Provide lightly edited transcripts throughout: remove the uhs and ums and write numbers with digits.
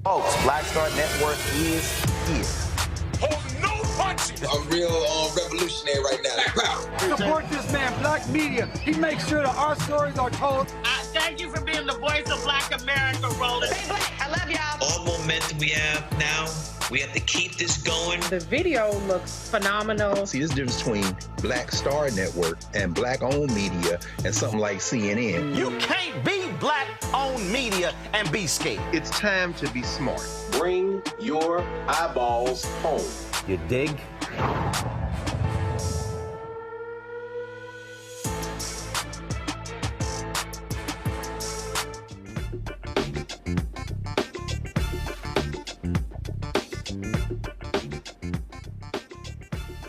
Folks, Black Star Network is here. Hold no punches! I'm real revolutionary right now. Black power. Support this man, Black Media. He makes sure that our stories are told. I Thank you for being the voice of Black America, Roland. Stay black. I love y'all. All momentum we have now, we have to keep this going. The video looks phenomenal. See, this difference between Black Star Network and Black-owned media and something like CNN. You can't be Black-owned media and be scared. It's time to be smart. Bring your eyeballs home. You dig?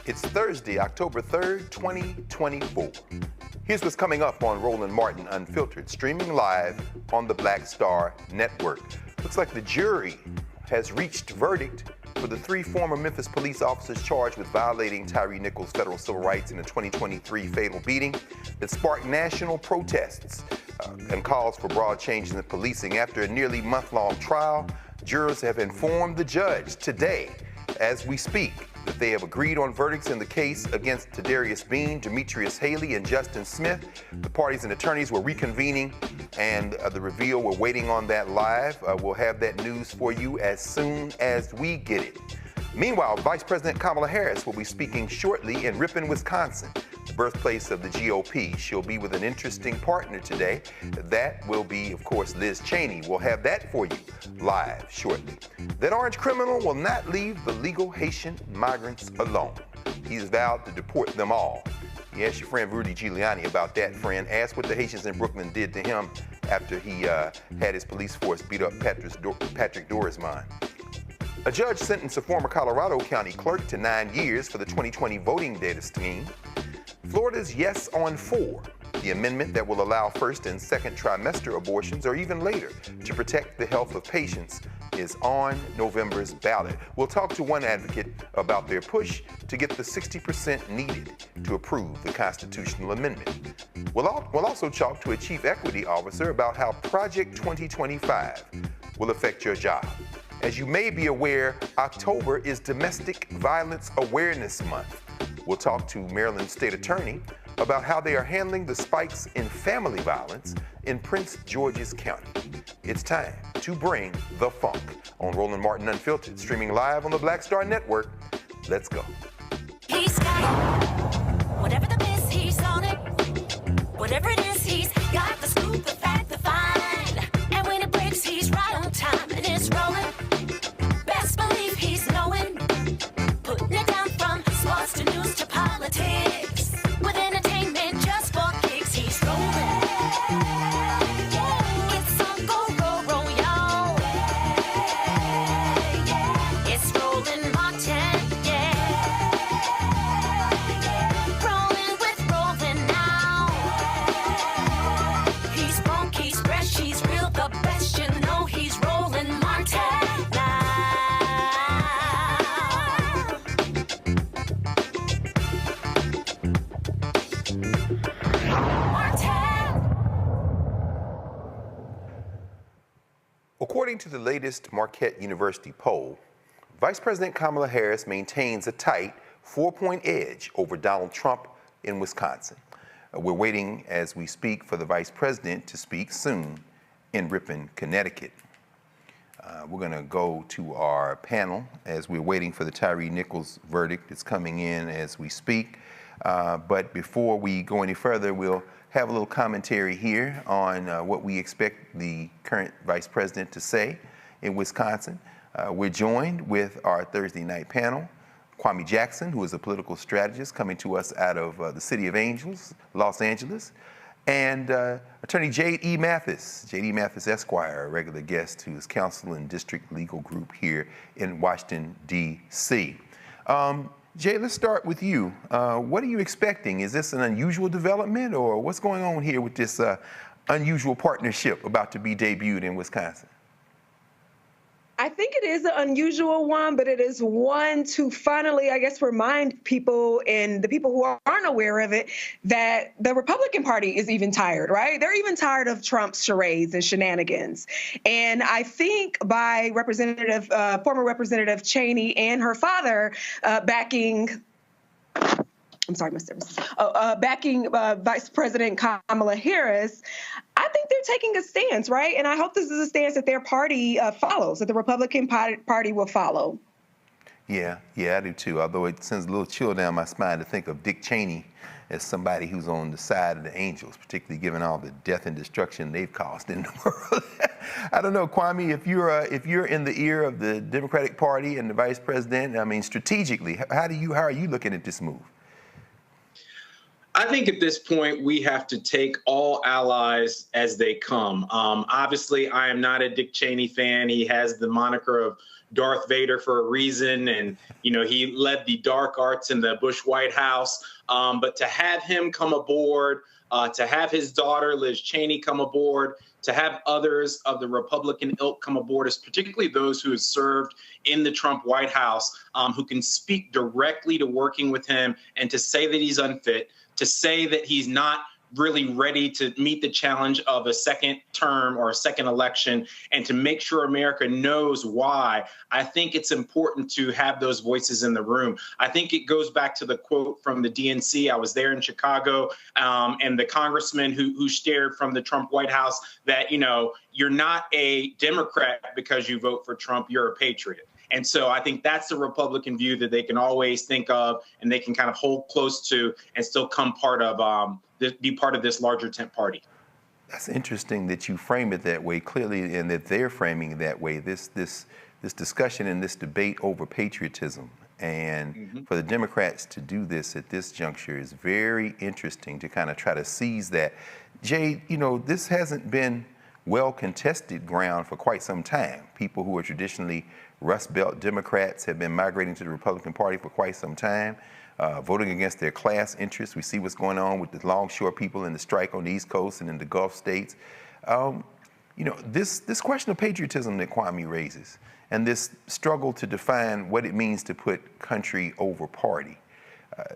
It's Thursday, October 3rd, 2024. Here's what's coming up on Roland Martin Unfiltered, streaming live on the Black Star Network. Looks like the jury has reached verdict for the 3 former Memphis police officers charged with violating Tyree Nichols' federal civil rights in a 2023 fatal beating that sparked national protests and calls for broad changes in policing. After a nearly month-long trial, jurors have informed the judge today, as we speak, that they have agreed on verdicts in the case against Tadarius Bean, Demetrius Haley, and Justin Smith. The parties and attorneys were reconvening, and the reveal, we're waiting on that live. We'll have that news for you as soon as we get it. Meanwhile, Vice President Kamala Harris will be speaking shortly in Ripon, Wisconsin, the birthplace of the GOP. She'll be with an interesting partner today. That will be, of course, Liz Cheney. We'll have that for you live shortly. That orange criminal will not leave the legal Haitian migrants alone. He's vowed to deport them all. You asked your friend Rudy Giuliani about that, friend. Ask what the Haitians in Brooklyn did to him after he had his police force beat up Patrick Dorismond. A judge sentenced a former Colorado County clerk to 9 years for the 2020 voting data scheme. Florida's Yes on 4, the amendment that will allow first and second trimester abortions or even later to protect the health of patients, is on November's ballot. We'll talk to one advocate about their push to get the 60% needed to approve the constitutional amendment. We'll also talk to a chief equity officer about how Project 2025 will affect your job. As you may be aware, October is Domestic Violence Awareness Month. We'll talk to Maryland State Attorney about how they are handling the spikes in family violence in Prince George's County. It's time to bring the funk on Roland Martin Unfiltered, streaming live on the Black Star Network. Let's go. He's got it. Whatever the miss, he's on it. Whatever it is, he's got the scoop, the fact, the find. And when it breaks, he's right on time and it's rolling. Best believe he's knowing. Putting it down from sports to news to politics. With entertainment just for kicks, he's rolling. It's on go, roll, y'all. It's Roland Martin, yeah. Rolling with Roland now. He's funk, he's fresh, he's real, the best, you know he's Roland Martin now. According to the latest Marquette University poll, Vice President Kamala Harris maintains a tight 4-point edge over Donald Trump in Wisconsin. We're waiting as we speak for the Vice President to speak soon in Ripon, Connecticut. We're going to go to our panel as we're waiting for the Tyree Nichols verdict. It's coming in as we speak. But before we go any further, we'll have a little commentary here on what we expect the current Vice President to say in Wisconsin. We're joined with our Thursday night panel, Kwame Jackson, who is a political strategist coming to us out of the City of Angels, Los Angeles, and Attorney Jade E. Mathis, Jade E. Mathis Esquire, a regular guest who is counsel in District Legal Group here in Washington, D.C. Jay, let's start with you. What are you expecting? Is this an unusual development, or what's going on here with this unusual partnership about to be debuted in Wisconsin? I think it is an unusual one, but it is one to finally, I guess, remind people and the people who aren't aware of it that the Republican Party is even tired, right? They're even tired of Trump's charades and shenanigans. And I think by former Representative Cheney and her father backing Vice President Kamala Harris, I think they're taking a stance, right? And I hope this is a stance that their party follows, that the Republican Party will follow. Yeah, I do too. Although it sends a little chill down my spine to think of Dick Cheney as somebody who's on the side of the angels, particularly given all the death and destruction they've caused in the world. I don't know, Kwame, if you're in the ear of the Democratic Party and the Vice President, I mean, strategically, how are you looking at this move? I think at this point, we have to take all allies as they come. Obviously, I am not a Dick Cheney fan. He has the moniker of Darth Vader for a reason. And, you know, he led the dark arts in the Bush White House. But to have him come aboard, to have his daughter, Liz Cheney, come aboard, to have others of the Republican ilk come aboard, is particularly those who have served in the Trump White House, who can speak directly to working with him and to say that he's unfit, to say that he's not really ready to meet the challenge of a second term or a second election, and to make sure America knows why. I think it's important to have those voices in the room. I think it goes back to the quote from the DNC. I was there in Chicago, and the congressman who stared from the Trump White House that, you know, you're not a Democrat because you vote for Trump, you're a patriot. And so I think that's the Republican view that they can always think of and they can kind of hold close to and still come part of, be part of this larger tent party. That's interesting that you frame it that way clearly, and that they're framing it that way. This discussion and this debate over patriotism, and for the Democrats to do this at this juncture is very interesting, to kind of try to seize that. Jay, you know, this hasn't been well contested ground for quite some time. People who are traditionally Rust Belt Democrats have been migrating to the Republican Party for quite some time, voting against their class interests. We see what's going on with the longshore people and the strike on the East Coast and in the Gulf states. You know, this question of patriotism that Kwame raises, and this struggle to define what it means to put country over party,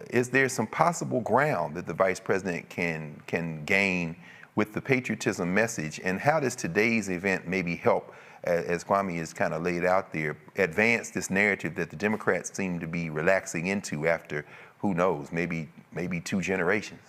is there some possible ground that the Vice President can gain with the patriotism message? And how does today's event maybe help, as Kwame has kind of laid out there, advance this narrative that the Democrats seem to be relaxing into after, who knows, maybe 2 generations?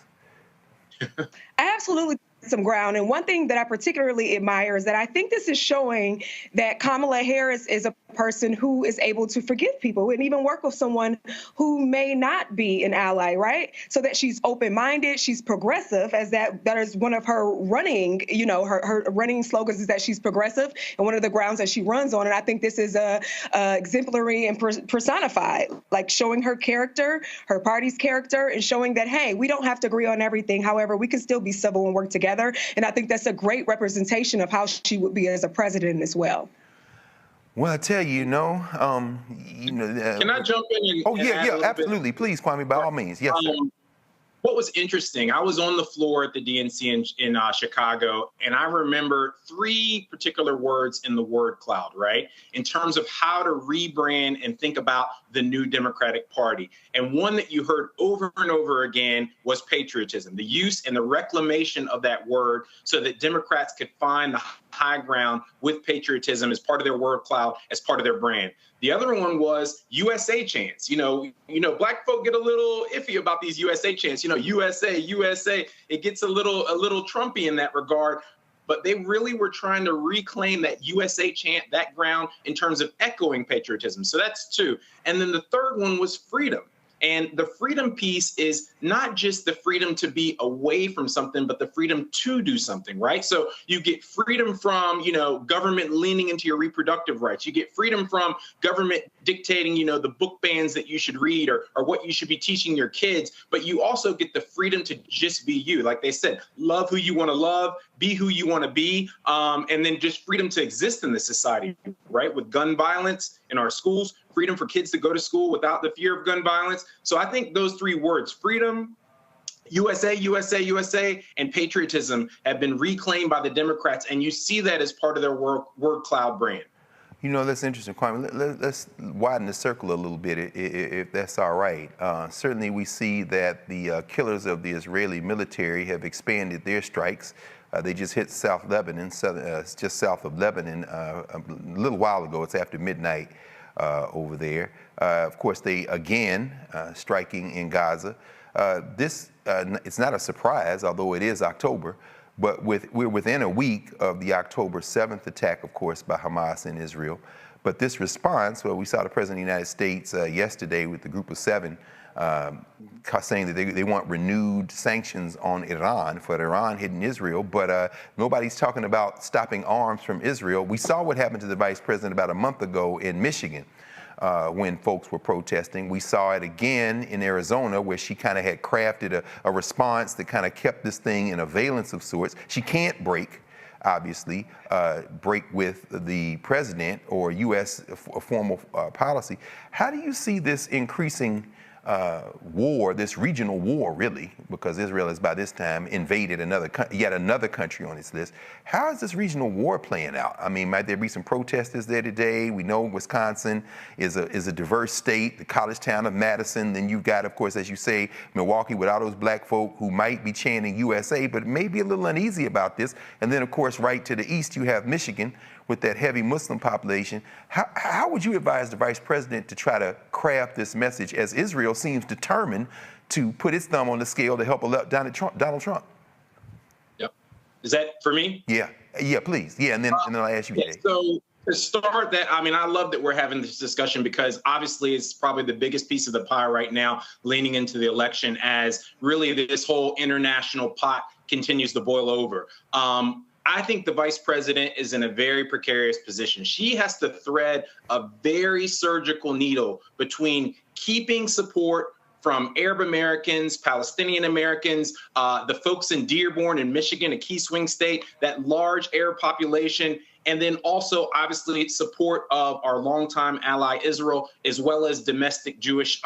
I absolutely some ground. And one thing that I particularly admire is that I think this is showing that Kamala Harris is a person who is able to forgive people and even work with someone who may not be an ally, right? So that she's open-minded, she's progressive, as that is one of her running, you know, her running slogans is that she's progressive, and one of the grounds that she runs on. And I think this is exemplary and personified, like showing her character, her party's character, and showing that, hey, we don't have to agree on everything. However, we can still be civil and work together. And I think that's a great representation of how she would be as a president as well. Well, I tell you, can I jump in? Oh, yeah, absolutely. Please, Kwame, by all means. Yes, sir. What was interesting, I was on the floor at the DNC in Chicago, and I remember 3 particular words in the word cloud, right, in terms of how to rebrand and think about the new Democratic Party. And one that you heard over and over again was patriotism, the use and the reclamation of that word so that Democrats could find the high ground with patriotism as part of their word cloud, as part of their brand. The other one was USA chants. You know, black folk get a little iffy about these USA chants. You know, USA, USA. It gets a little Trumpy in that regard. But they really were trying to reclaim that USA chant, that ground, in terms of echoing patriotism. So that's 2. And then the third one was freedom. And the freedom piece is not just the freedom to be away from something, but the freedom to do something, right? So you get freedom from, you know, government leaning into your reproductive rights. You get freedom from government dictating, you know, the book bans that you should read or what you should be teaching your kids. But you also get the freedom to just be you. Like they said, love who you want to love, be who you want to be, and then just freedom to exist in this society, right? With gun violence in our schools, freedom for kids to go to school without the fear of gun violence. So I think those 3 words, freedom, USA, USA, USA, and patriotism, have been reclaimed by the Democrats. And you see that as part of their word cloud brand. You know, that's interesting, Kwame. Let's widen the circle a little bit, if that's all right. Certainly we see that the killers of the Israeli military have expanded their strikes. They just hit South Lebanon, just south of Lebanon, a little while ago. It's after midnight over there. Of course, they again striking in Gaza. It's not a surprise, although it is October, But we're within a week of the October 7th attack, of course, by Hamas in Israel. But this response, well, we saw the President of the United States yesterday with the Group of Seven saying that they want renewed sanctions on Iran for Iran hitting Israel, but nobody's talking about stopping arms from Israel. We saw what happened to the Vice President about a month ago in Michigan when folks were protesting. We saw it again in Arizona where she kind of had crafted a response that kind of kept this thing in a valence of sorts. She can't obviously break with the president or U.S. formal policy. How do you see this increasing war, this regional war, really, because Israel has by this time invaded yet another country on its list? How is this regional war playing out? I mean, might there be some protesters there today? We know Wisconsin is a diverse state, the college town of Madison. Then you've got, of course, as you say, Milwaukee with all those black folk who might be chanting USA, but may be a little uneasy about this. And then, of course, right to the east, you have Michigan with that heavy Muslim population. How would you advise the Vice President to try to craft this message as Israel seems determined to put its thumb on the scale to help elect Donald Trump? Yep. Is that for me? Yeah, please. Yeah, and then I'll ask you, Jay. So to start that, I mean, I love that we're having this discussion because obviously it's probably the biggest piece of the pie right now leaning into the election as really this whole international pot continues to boil over. I think the vice president is in a very precarious position. She has to thread a very surgical needle between keeping support from Arab Americans, Palestinian Americans, the folks in Dearborn in Michigan, a key swing state, that large Arab population, and then also obviously support of our longtime ally Israel, as well as domestic Jewish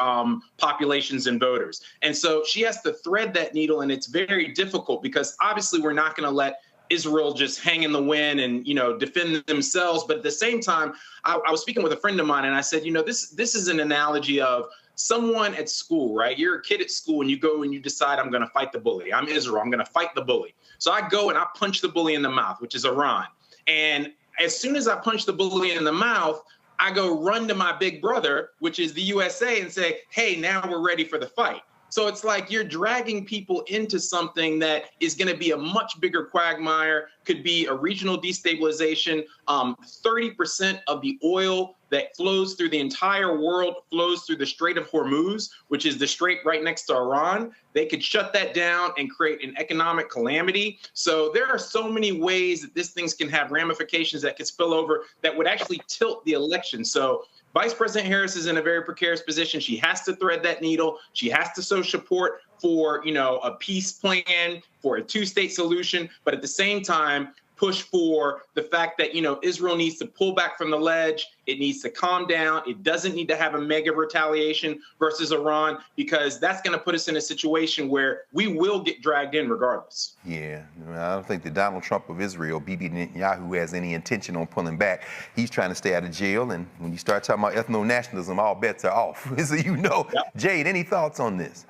populations and voters. And so she has to thread that needle, and it's very difficult because obviously we're not going to let Israel just hang in the wind and, defend themselves. But at the same time, I was speaking with a friend of mine and I said, this is an analogy of someone at school, right? You're a kid at school and you go and you decide, I'm going to fight the bully. I'm Israel. I'm going to fight the bully. So I go and I punch the bully in the mouth, which is Iran. And as soon as I punch the bully in the mouth, I go run to my big brother, which is the USA, and say, hey, now we're ready for the fight. So it's like you're dragging people into something that is going to be a much bigger quagmire, could be a regional destabilization. 30% of the oil that flows through the entire world flows through the Strait of Hormuz, which is the strait right next to Iran. They could shut that down and create an economic calamity. So there are so many ways that this thing can have ramifications that could spill over that would actually tilt the election. So Vice President Harris is in a very precarious position. She has to thread that needle. She has to show support for, a peace plan, for a two-state solution, but at the same time, push for the fact that, Israel needs to pull back from the ledge. It needs to calm down. It doesn't need to have a mega retaliation versus Iran, because that's going to put us in a situation where we will get dragged in regardless. Yeah, I don't think the Donald Trump of Israel, Bibi Netanyahu, has any intention on pulling back. He's trying to stay out of jail. And when you start talking about ethno-nationalism, all bets are off. So Yep. Jade, any thoughts on this?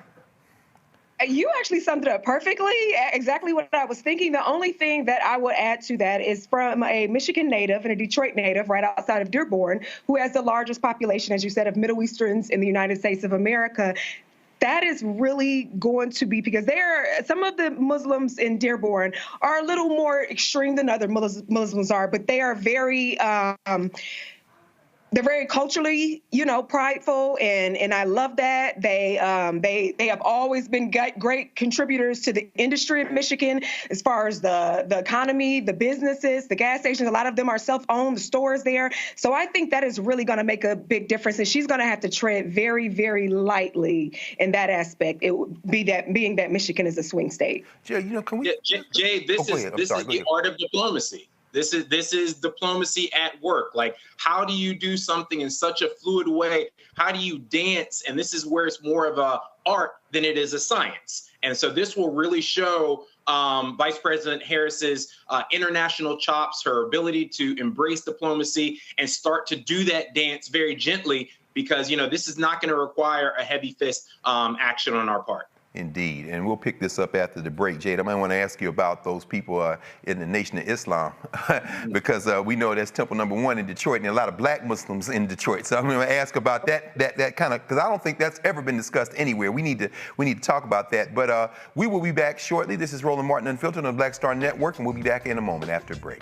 You actually summed it up perfectly, exactly what I was thinking. The only thing that I would add to that is from a Michigan native and a Detroit native right outside of Dearborn, who has the largest population, as you said, of Middle Easterns in the United States of America. That is really going to be, because some of the Muslims in Dearborn are a little more extreme than other Muslims are, but they are very they're very culturally, prideful, and I love that. They have always been great contributors to the industry of Michigan as far as the economy, the businesses, the gas stations. A lot of them are self-owned, the stores there. So I think that is really going to make a big difference, and she's going to have to tread very, very lightly in that aspect. It would be being that Michigan is a swing state. Jay, can we? Jay, this is the art of diplomacy. This is diplomacy at work. Like, how do you do something in such a fluid way? How do you dance? And this is where it's more of a art than it is a science. And so this will really show Vice President Harris's international chops, her ability to embrace diplomacy and start to do that dance very gently, because, this is not going to require a heavy fist action on our part. Indeed, and we'll pick this up after the break. Jade, I might want to ask you about those people in the Nation of Islam, because we know that's Temple number 1 in Detroit, and there are a lot of black Muslims in Detroit. So I'm going to ask about that kind of, because I don't think that's ever been discussed anywhere. We need to talk about that. But we will be back shortly. This is Roland Martin Unfiltered on the Black Star Network, and we'll be back in a moment after break.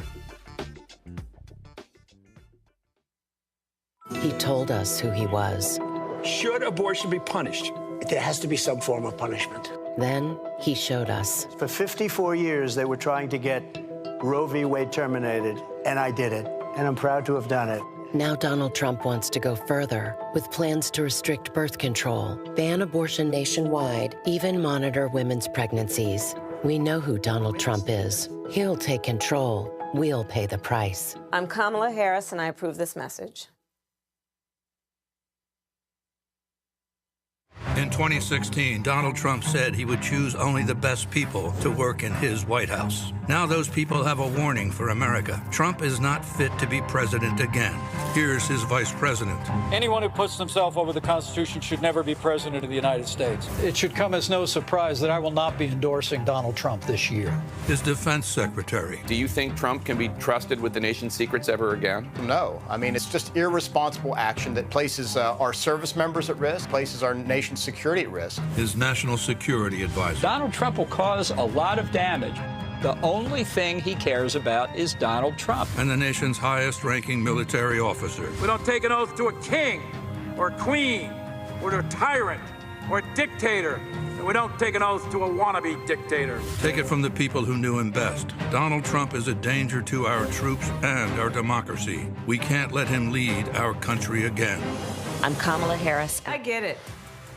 He told us who he was. Should abortion be punished? There has to be some form of punishment. Then he showed us. For 54 years, they were trying to get Roe v. Wade terminated, and I did it. And I'm proud to have done it. Now Donald Trump wants to go further with plans to restrict birth control, ban abortion nationwide, even monitor women's pregnancies. We know who Donald Trump is. He'll take control. We'll pay the price. I'm Kamala Harris, and I approve this message. In 2016, Donald Trump said he would choose only the best people to work in his White House. Now those people have a warning for America. Trump is not fit to be president again. Here's his vice president. Anyone who puts themselves over the Constitution should never be president of the United States. It should come as no surprise that I will not be endorsing Donald Trump this year. His defense secretary. Do you think Trump can be trusted with the nation's secrets ever again? No. I mean, it's just irresponsible action that places our service members at risk, places our nation's security at risk. His national security advisor. Donald Trump will cause a lot of damage. The only thing he cares about is Donald Trump. And the nation's highest-ranking military officer. We don't take an oath to a king or a queen or to a tyrant or a dictator. And we don't take an oath to a wannabe dictator. Take it from the people who knew him best. Donald Trump is a danger to our troops and our democracy. We can't let him lead our country again. I'm Kamala Harris. I get it.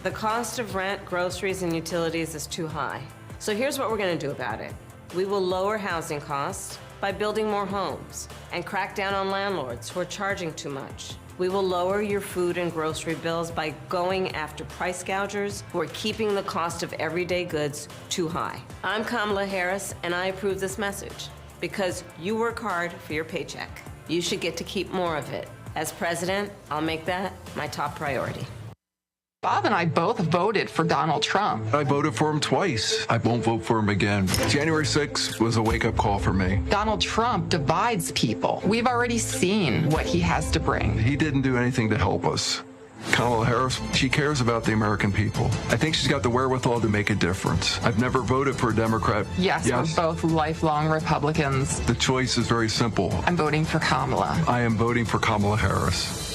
The cost of rent, groceries, and utilities is too high. So here's what we're going to do about it. We will lower housing costs by building more homes and crack down on landlords who are charging too much. We will lower your food and grocery bills by going after price gougers who are keeping the cost of everyday goods too high. I'm Kamala Harris, and I approve this message because you work hard for your paycheck. You should get to keep more of it. As president, I'll make that my top priority. Bob and I both voted for Donald Trump. I voted for him twice. I won't vote for him again. January 6th was a wake-up call for me. Donald Trump divides people. We've already seen what he has to bring. He didn't do anything to help us. Kamala Harris, she cares about the American people. I think she's got the wherewithal to make a difference. I've never voted for a Democrat. Yes, we're both lifelong Republicans. The choice is very simple. I'm voting for Kamala. I am voting for Kamala Harris.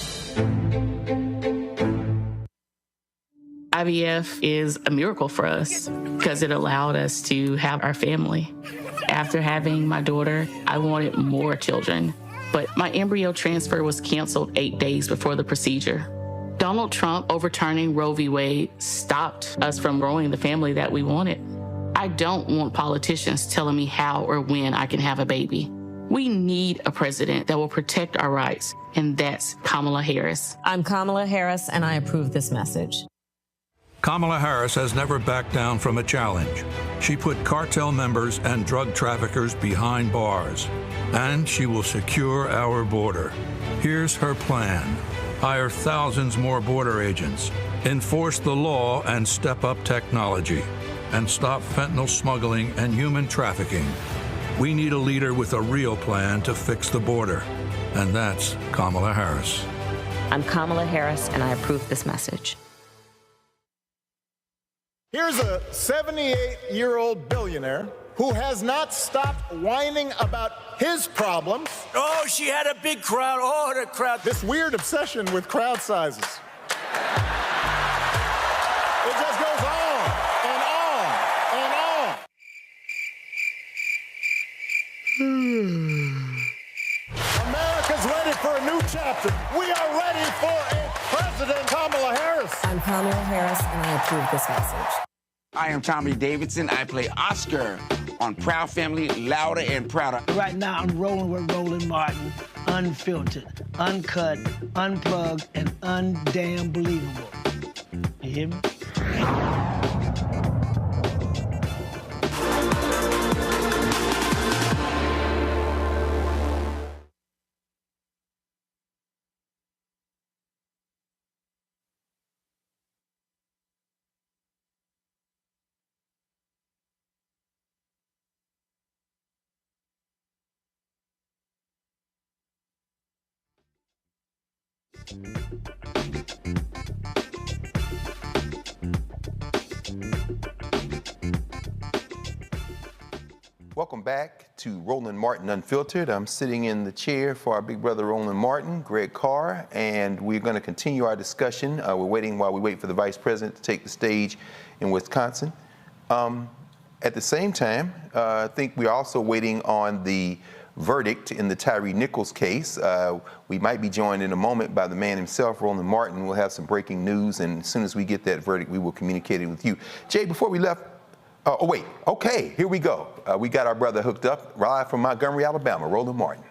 IVF is a miracle for us because it allowed us to have our family. After having my daughter, I wanted more children, but my embryo transfer was canceled 8 days before the procedure. Donald Trump overturning Roe v. Wade stopped us from growing the family that we wanted. I don't want politicians telling me how or when I can have a baby. We need a president that will protect our rights, and that's Kamala Harris. I'm Kamala Harris, and I approve this message. Kamala Harris has never backed down from a challenge. She put cartel members and drug traffickers behind bars, and she will secure our border. Here's her plan. Hire thousands more border agents, enforce the law and step up technology, and stop fentanyl smuggling and human trafficking. We need a leader with a real plan to fix the border, and that's Kamala Harris. I'm Kamala Harris, and I approve this message. Here's a 78-year-old billionaire who has not stopped whining about his problems. Oh, she had a big crowd. Oh, the crowd. This weird obsession with crowd sizes. It just goes on and on and on. America's ready for a new chapter. We are ready for a President Kamala Harris. I'm Kamala Harris, and I approve this message. I am Tommy Davidson. I play Oscar on Proud Family, Louder and Prouder. Right now, I'm rolling with Roland Martin, unfiltered, uncut, unplugged, and undamn believable. You hear me? Welcome back to Roland Martin Unfiltered. I'm sitting in the chair for our big brother Roland Martin, Greg Carr, and we're going to continue our discussion. We're waiting while we wait for the vice president to take the stage in Wisconsin. At the same time, I think we're also waiting on the verdict in the Tyree Nichols case. We might be joined in a moment by the man himself, Roland Martin. We'll have some breaking news, and as soon as we get that verdict, we will communicate it with you. Jay, before we left, oh, wait, okay, here we go. We got our brother hooked up live from Montgomery, Alabama, Roland Martin.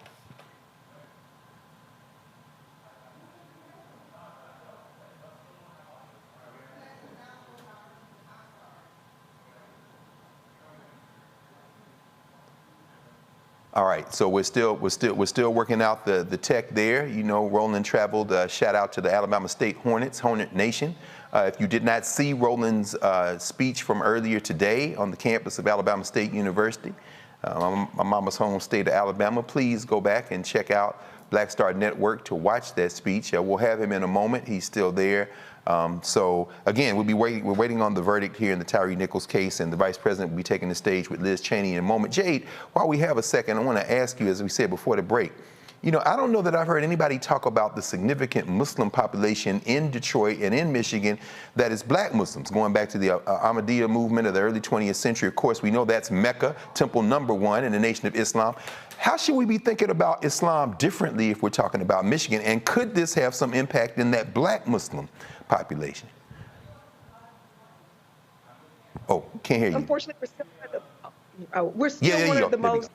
All right, so we're still working out the tech there. You know, Roland traveled. Shout out to the Alabama State Hornets, Hornet Nation. If you did not see Roland's speech from earlier today on the campus of Alabama State University, my mama's home state of Alabama, please go back and check out Black Star Network to watch that speech. We'll have him in a moment. He's still there. So again, we're waiting on the verdict here in the Tyree Nichols case, and the vice president will be taking the stage with Liz Cheney in a moment. Jade, while we have a second, I want to ask you, as we said before the break, you know, I don't know that I've heard anybody talk about the significant Muslim population in Detroit and in Michigan that is black Muslims, going back to the Ahmadiyya movement of the early 20th century. Of course, we know that's Mecca, temple #1 in the Nation of Islam. How should we be thinking about Islam differently if we're talking about Michigan? And could this have some impact in that black Muslim population? Oh, can't hear you. Unfortunately, we're still one of the most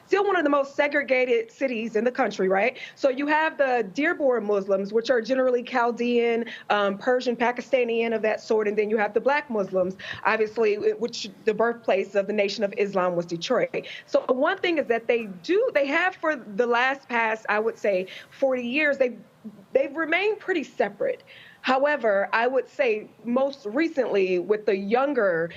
still one of the most segregated cities in the country, right? So you have the Dearborn Muslims, which are generally Chaldean, Persian, Pakistani, and of that sort. And then you have the black Muslims, obviously, which the birthplace of the Nation of Islam was Detroit. So one thing is that they have for the past, I would say, 40 years, they've remained pretty separate. However, I would say most recently with the younger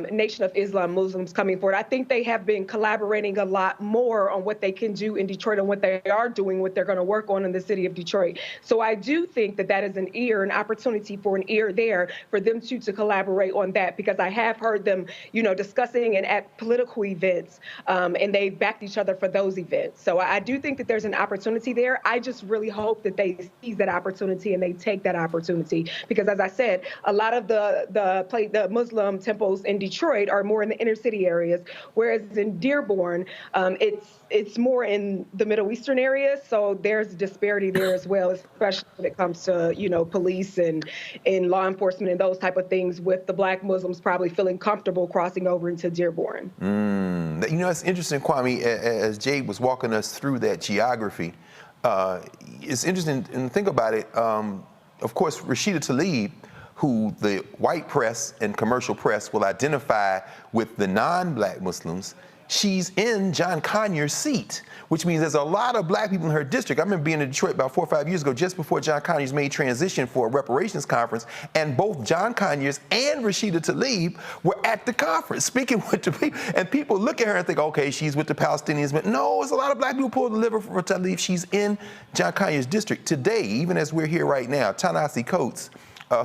Nation of Islam Muslims coming forward, I think they have been collaborating a lot more on what they can do in Detroit and what they are doing, what they're going to work on in the city of Detroit. So I do think that that is an opportunity for an ear there for them to collaborate on that, because I have heard them, you know, discussing and at political events, and they backed each other for those events. So I do think that there's an opportunity there. I just really hope that they seize that opportunity and they take that opportunity. Because as I said, a lot of the Muslim temples in Detroit are more in the inner city areas, whereas in Dearborn, it's more in the Middle Eastern areas. So there's a disparity there as well, especially when it comes to, you know, police and law enforcement and those type of things, with the black Muslims probably feeling comfortable crossing over into Dearborn. You know, it's interesting, Kwame, as Jade was walking us through that geography, it's interesting, and think about it. Of course, Rashida Tlaib, who the white press and commercial press will identify with the non-black Muslims, she's in John Conyers' seat, which means there's a lot of black people in her district. I remember being in Detroit about 4 or 5 years ago, just before John Conyers made transition for a reparations conference, and both John Conyers and Rashida Tlaib were at the conference speaking with the people. And people look at her and think, okay, she's with the Palestinians, but no, there's a lot of black people pulled the liver for Tlaib. She's in John Conyers' district. Today, even as we're here right now, Ta-Nehisi Coates,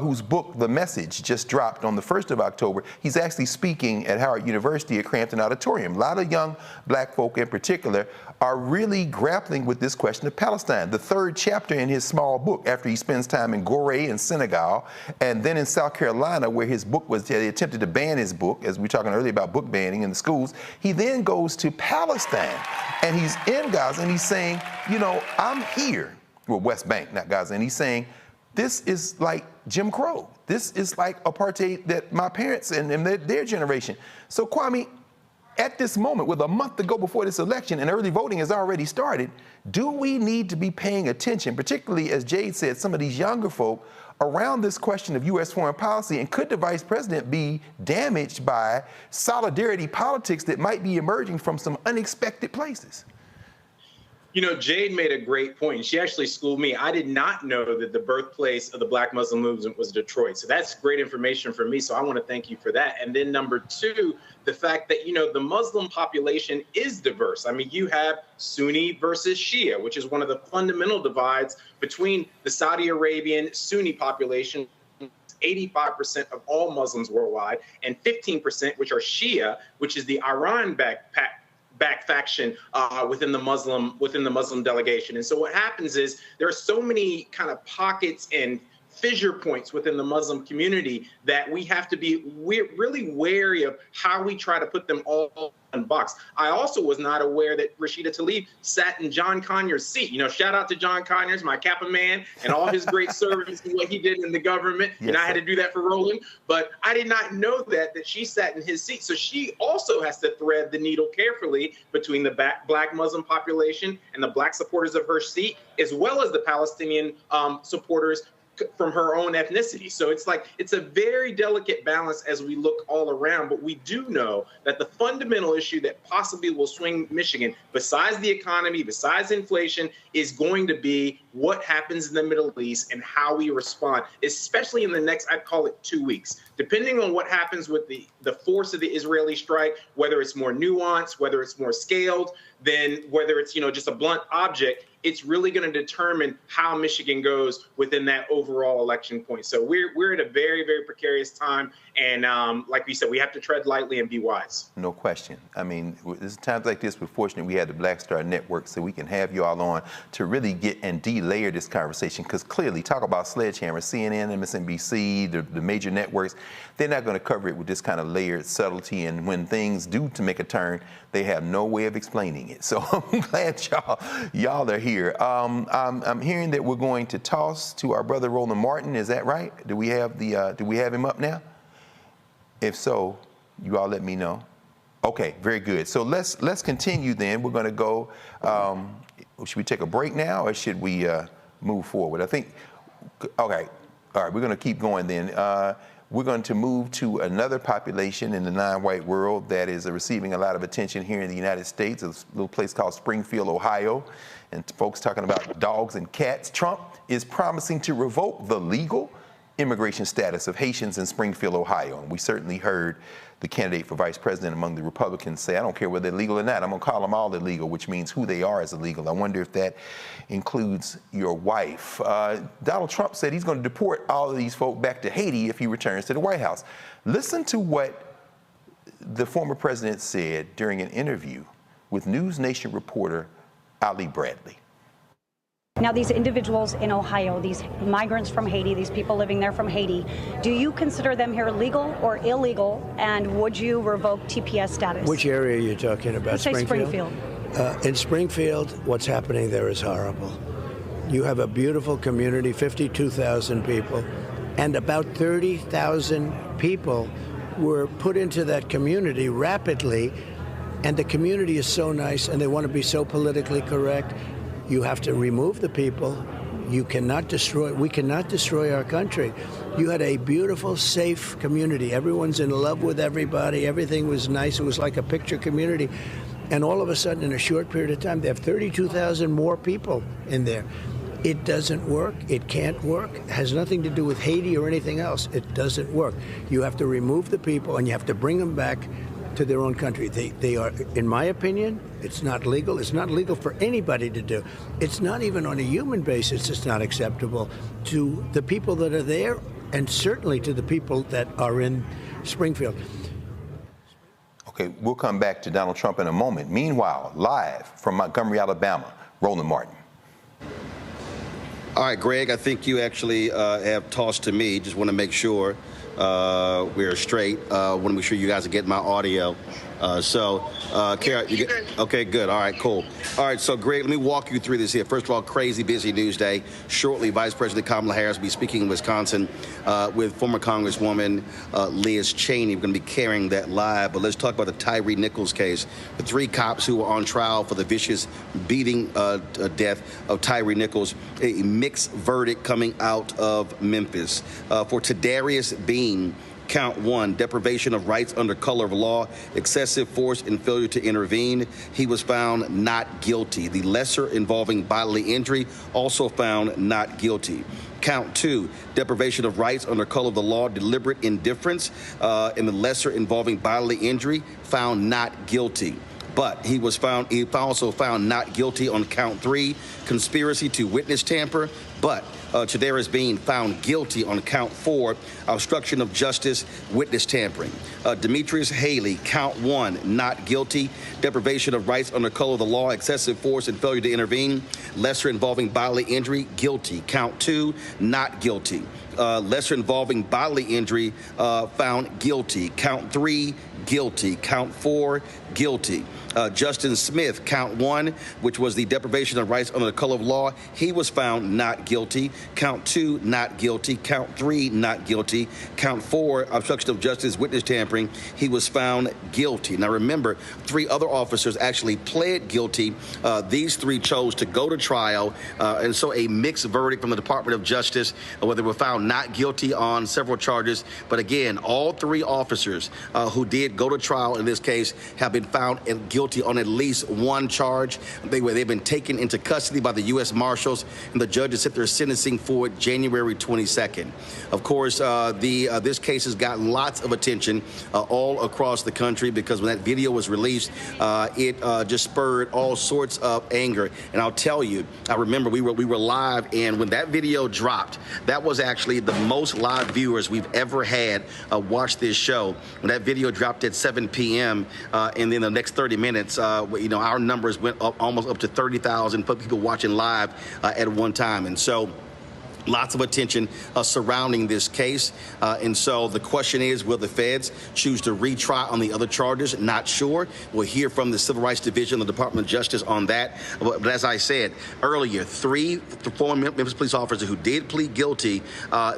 whose book, The Message, just dropped on the 1st of October. He's actually speaking at Howard University at Crampton Auditorium. A lot of young black folk in particular are really grappling with this question of Palestine. The 3rd chapter in his small book, after he spends time in Gorée in Senegal, and then in South Carolina, where his book was, they attempted to ban his book, as we were talking earlier about book banning in the schools. He then goes to Palestine, and he's in Gaza, and he's saying, you know, I'm here, well, West Bank, not Gaza, and he's saying, this is like Jim Crow. This is like apartheid that my parents and their generation. So Kwame, at this moment, with a month to go before this election and early voting has already started, do we need to be paying attention, particularly, as Jade said, some of these younger folk around this question of U.S. foreign policy? And could the vice president be damaged by solidarity politics that might be emerging from some unexpected places? You know, Jade made a great point. She actually schooled me. I did not know that the birthplace of the Black Muslim movement was Detroit. So that's great information for me. So I want to thank you for that. And then number two, the fact that, you know, the Muslim population is diverse. I mean, you have Sunni versus Shia, which is one of the fundamental divides between the Saudi Arabian Sunni population, 85% of all Muslims worldwide, and 15%, which are Shia, which is the Iran-backed faction within the Muslim delegation. And so what happens is there are so many kind of pockets and fissure points within the Muslim community that we have to be really wary of how we try to put them all in one box. I also was not aware that Rashida Tlaib sat in John Conyers' seat. You know, shout out to John Conyers, my Kappa man, and all his great service and what he did in the government. Yes, and I had to do that for Roland. But I did not know that she sat in his seat. So she also has to thread the needle carefully between the Black Muslim population and the Black supporters of her seat, as well as the Palestinian supporters from her own ethnicity. So it's like, it's a very delicate balance as we look all around, but we do know that the fundamental issue that possibly will swing Michigan, besides the economy, besides inflation, is going to be what happens in the Middle East and how we respond, especially in the next, I'd call it 2 weeks. Depending on what happens with the force of the Israeli strike, whether it's more nuanced, whether it's more scaled, then whether it's, you know, just a blunt object, it's really going to determine how Michigan goes within that overall election point. So we're at a very, very precarious time. And like we said, we have to tread lightly and be wise. No question. I mean, there's times like this, we're fortunate we had the Black Star Network so we can have you all on to really get and de-layer this conversation. Because clearly, talk about sledgehammer, CNN, MSNBC, the major networks, they're not going to cover it with this kind of layered subtlety. And when things do to make a turn, they have no way of explaining it. So I'm glad y'all are here. I'm hearing that we're going to toss to our brother Roland Martin. Is that right? Do we have him up now? If so, you all let me know. Okay, very good. So let's continue then. We're going to go. Should we take a break now, or should we move forward? I think. Okay. All right. We're going to keep going then. We're going to move to another population in the non-white world that is receiving a lot of attention here in the United States. A little place called Springfield, Ohio, and folks talking about dogs and cats. Trump is promising to revoke the legal immigration status of Haitians in Springfield, Ohio. And we certainly heard the candidate for vice president among the Republicans say, I don't care whether they're legal or not, I'm going to call them all illegal, which means who they are is illegal. I wonder if that includes your wife. Donald Trump said he's going to deport all of these folk back to Haiti if he returns to the White House. Listen to what the former president said during an interview with News Nation reporter Ali Bradley. Now, these individuals in Ohio, these migrants from Haiti, these people living there from Haiti, do you consider them here legal or illegal? And would you revoke TPS status? Which area are you talking about? Let's say Springfield. In Springfield, what's happening there is horrible. You have a beautiful community, 52,000 people, and about 30,000 people were put into that community rapidly. And the community is so nice, and they want to be so politically correct. You have to remove the people. You cannot destroy, we cannot destroy our country. You had a beautiful, safe community. Everyone's in love with everybody. Everything was nice. It was like a picture community. And all of a sudden, in a short period of time, they have 32,000 more people in there. It doesn't work. It can't work. It has nothing to do with Haiti or anything else. It doesn't work. You have to remove the people, and you have to bring them back to their own country. They are, in my opinion, it's not legal. It's not legal for anybody to do. It's not even on a human basis. It's not acceptable to the people that are there, and certainly to the people that are in Springfield. Okay, we'll come back to Donald Trump in a moment. Meanwhile, live from Montgomery, Alabama, Roland Martin. All right, Greg, I think you actually have tossed to me. Just want to make sure we're straight. Want to make sure you guys are getting my audio. Kara, okay, good. All right, cool. All right, so Greg, let me walk you through this here. First of all, crazy busy news day. Shortly, Vice President Kamala Harris will be speaking in Wisconsin with former Congresswoman Liz Cheney. We're going to be carrying that live. But let's talk about the Tyree Nichols case. The 3 cops who were on trial for the vicious beating death of Tyree Nichols. A mixed verdict coming out of Memphis. For Tadarius Bean, Count 1, deprivation of rights under color of law, excessive force and failure to intervene. He was found not guilty. The lesser involving bodily injury, also found not guilty. Count 2, deprivation of rights under color of the law, deliberate indifference, and the lesser involving bodily injury, found not guilty. But he also found not guilty on count 3, conspiracy to witness tamper. But Chidera is being found guilty on count 4, obstruction of justice, witness tampering. Demetrius Haley, count 1, not guilty. Deprivation of rights under color of the law, excessive force and failure to intervene. Lesser involving bodily injury, guilty. Count 2, not guilty. Lesser involving bodily injury, found guilty. Count 3, guilty. Count 4, guilty. Justin Smith, count 1, which was the deprivation of rights under the color of law, he was found not guilty. Count 2, not guilty. Count 3, not guilty. Count 4, obstruction of justice, witness tampering, he was found guilty. Now remember, 3 other officers actually pled guilty. These 3 chose to go to trial, and so a mixed verdict from the Department of Justice, where they were found not guilty on several charges. But again, all 3 officers who did go to trial in this case have been found guilty on at least 1 charge. They've been taken into custody by the U.S. Marshals, and the judges set their sentencing for January 22nd. Of course, this case has gotten lots of attention all across the country, because when that video was released, it just spurred all sorts of anger. And I'll tell you, I remember we were live, and when that video dropped, that was actually the most live viewers we've ever had watch this show. When that video dropped at 7 p.m., and then the next 30 minutes, our numbers went up almost up to 30,000 people watching live at one time. And so lots of attention surrounding this case. And so the question is, will the feds choose to retry on the other charges? Not sure. We'll hear from the Civil Rights Division of the Department of Justice on that. But as I said earlier, 3 former Memphis police officers who did plead guilty.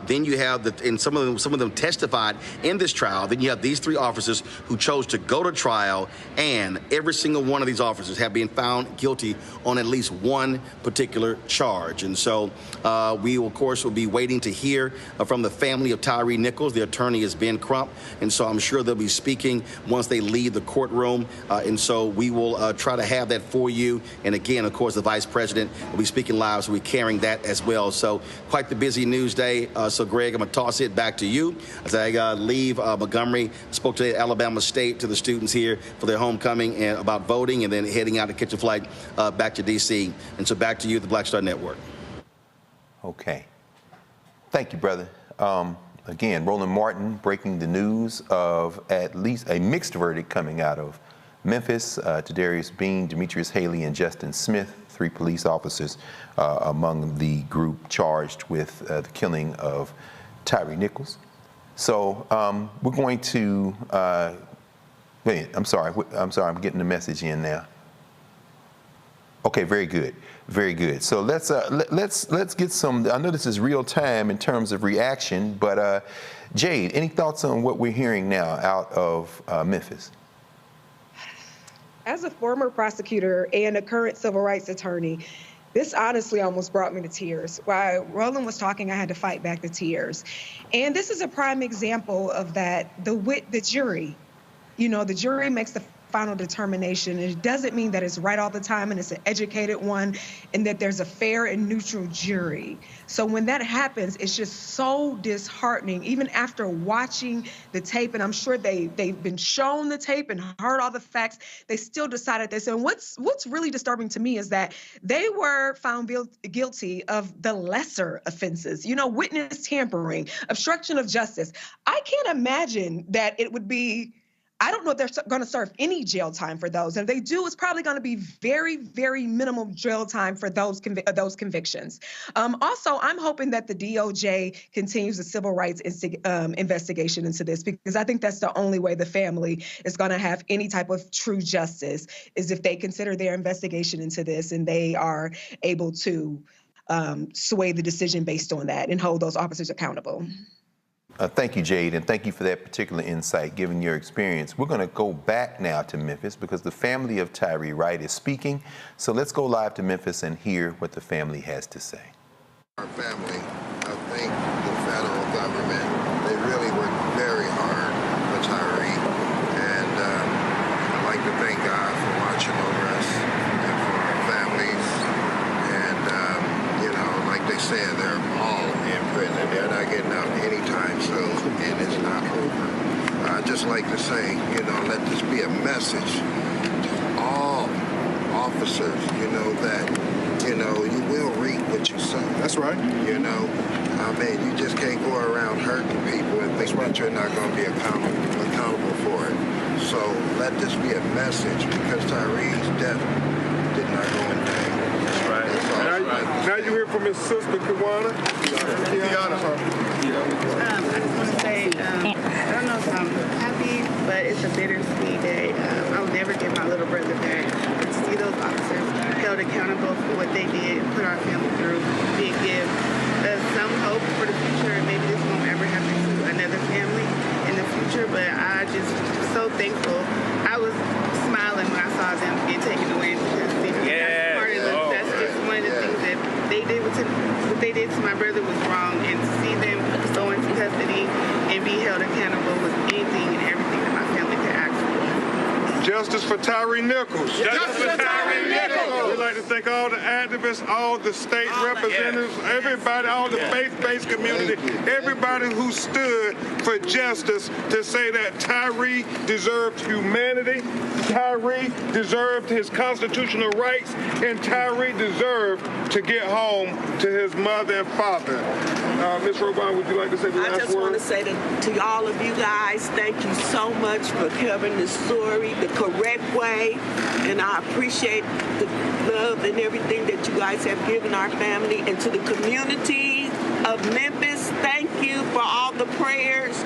Then you have, and some of them testified in this trial. Then you have these 3 officers who chose to go to trial, and every single one of these officers have been found guilty on at least 1 particular charge. And so we will, of course, will be waiting to hear from the family of Tyree Nichols. The attorney is Ben Crump, and so I'm sure they'll be speaking once they leave the courtroom. And so we will try to have that for you. And again, of course, the vice president will be speaking live, so we're carrying that as well. So quite the busy news day. So Greg, I'm going to toss it back to you as I leave Montgomery. Spoke to Alabama State, to the students here for their homecoming and about voting, and then heading out to catch a flight back to D.C. And so back to you, the Black Star Network. Okay. Thank you, brother. Again, Roland Martin breaking the news of at least a mixed verdict coming out of Memphis. Tadarius Bean, Demetrius Haley, and Justin Smith, 3 police officers among the group charged with the killing of Tyree Nichols. So we're going to, wait, I'm sorry, I'm getting the message in now. Okay, very good. Very good. So let's get some. I know this is real time in terms of reaction, but Jade, any thoughts on what we're hearing now out of Memphis? As a former prosecutor and a current civil rights attorney, this honestly almost brought me to tears. While Roland was talking, I had to fight back the tears. And this is a prime example of that. The jury, the jury makes the final determination. It doesn't mean that it's right all the time and it's an educated one and that there's a fair and neutral jury. So when that happens, it's just so disheartening. Even after watching the tape, and I'm sure they've been shown the tape and heard all the facts, they still decided this. And what's really disturbing to me is that they were found guilty of the lesser offenses, witness tampering, obstruction of justice. I can't imagine that it would be, I don't know if they're going to serve any jail time for those. And if they do, it's probably going to be very, very minimal jail time for those convictions. Also, I'm hoping that the DOJ continues the civil rights investigation into this, because I think that's the only way the family is going to have any type of true justice, is if they consider their investigation into this and they are able to sway the decision based on that and hold those officers accountable. Thank you, Jade, and thank you for that particular insight, given your experience. We're going to go back now to Memphis because the family of Tyree Wright is speaking. So let's go live to Memphis and hear what the family has to say. Our family, I think the federal government, they really worked very hard said, they're all in prison. They're not getting out anytime soon, and it's not over. I'd just like to say, you know, let this be a message to all officers, you know, that, you know, you will reap what you sow. That's right. You know, I mean, you just can't go around hurting people and think that you're not going to be accountable for it. So let this be a message, because Tyree's death did not go in vain. That's right. Now you hear from his sister, Kiwana. I just want to say, I don't know if I'm happy, but it's a bittersweet day. I'll never get my little brother back. But to see those officers held accountable for what they did, put our family through, did give us some hope for the future. Maybe this won't ever happen to another family in the future, but I just so thankful. I was smiling when I saw them get taken away, because that's just one of the things that they did. What they did to my brother was wrong, and to see them go into custody and be held accountable was anything and everything that my family could ask for. Justice for Tyree Nichols. Justice for Tyree Nichols. We'd like to thank all the activists, all the state representatives, everybody, all the faith-based community, everybody who stood for justice, to say that Tyree deserved humanity, Tyree deserved his constitutional rights, and Tyree deserved to get home to his mother and father. Ms. Ripon, would you like to say the last word? I just want to say to all of you guys, thank you so much for covering the story the correct way, and I appreciate the love and everything that you guys have given our family. And to the community of Memphis, thank you for all the prayers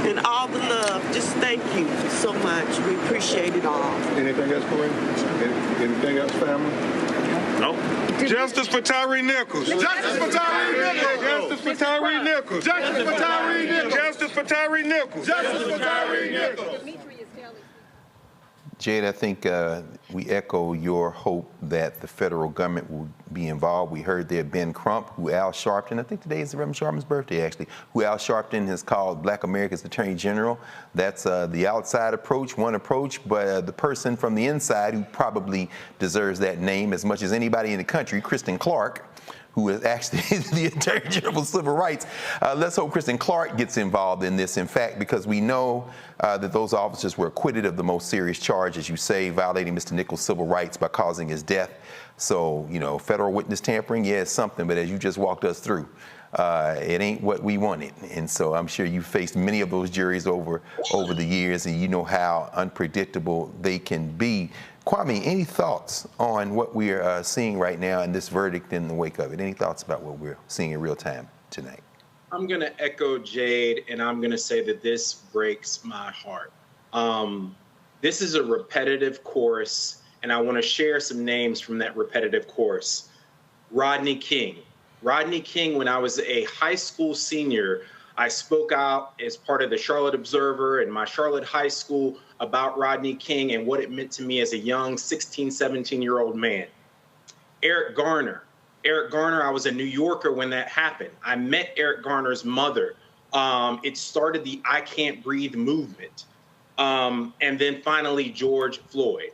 and all the love. Just thank you so much. We appreciate it all. Anything else, Corey? Anything else, family? No. Justice for Tyree Nichols. Justice for Tyree Nichols. Justice for Tyree Nichols. Justice for Tyree Nichols. Justice for Tyree Nichols. Justice for Tyree Nichols. Jade, I think we echo your hope that the federal government will be involved. We heard there Ben Crump, who Al Sharpton, I think today is Reverend Sharpton's birthday actually, who Al Sharpton has called Black America's Attorney General. That's the outside approach, one approach, but the person from the inside who probably deserves that name as much as anybody in the country, Kristen Clark, who is actually the Attorney General for Civil Rights. Let's hope Kristen Clark gets involved in this, in fact, because we know that those officers were acquitted of the most serious charge, as you say, violating Mr. Nichols' civil rights by causing his death. So, you know, federal witness tampering, yeah, it's something, but as you just walked us through, it ain't what we wanted. And so I'm sure you faced many of those juries over the years, and you know how unpredictable they can be. Kwame, any thoughts on what we're seeing right now and this verdict in the wake of it? Any thoughts about what we're seeing in real time tonight? I'm going to echo Jade, and I'm going to say that this breaks my heart. This is a repetitive course, and I want to share some names from that repetitive course. Rodney King. Rodney King, when I was a high school senior, I spoke out as part of the Charlotte Observer and my Charlotte High School about Rodney King and what it meant to me as a young 16, 17-year-old man. Eric Garner. Eric Garner, I was a New Yorker when that happened. I met Eric Garner's mother. It started the I Can't Breathe movement. And then finally, George Floyd.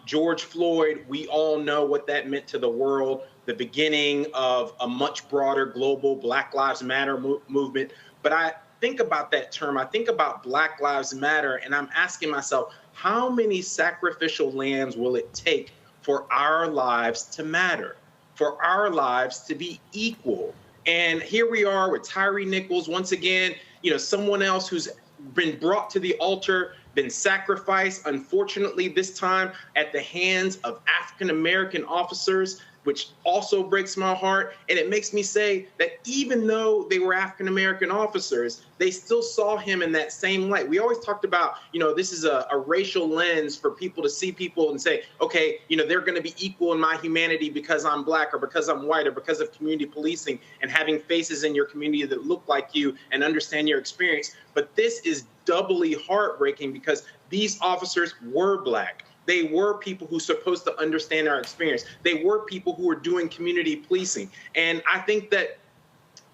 George Floyd, we all know what that meant to the world, the beginning of a much broader global Black Lives Matter movement. But I think about that term, I think about Black Lives Matter, and I'm asking myself, how many sacrificial lambs will it take for our lives to matter, for our lives to be equal? And here we are with Tyree Nichols, once again, you know, someone else who's been brought to the altar, been sacrificed, unfortunately, this time at the hands of African-American officers, which also breaks my heart. And it makes me say that even though they were African-American officers, they still saw him in that same light. We always talked about, you know, this is a racial lens for people to see people and say, okay, you know, they're going to be equal in my humanity because I'm Black or because I'm white or because of community policing and having faces in your community that look like you and understand your experience. But this is doubly heartbreaking because these officers were Black. They were people who are supposed to understand our experience. They were people who were doing community policing. And I think that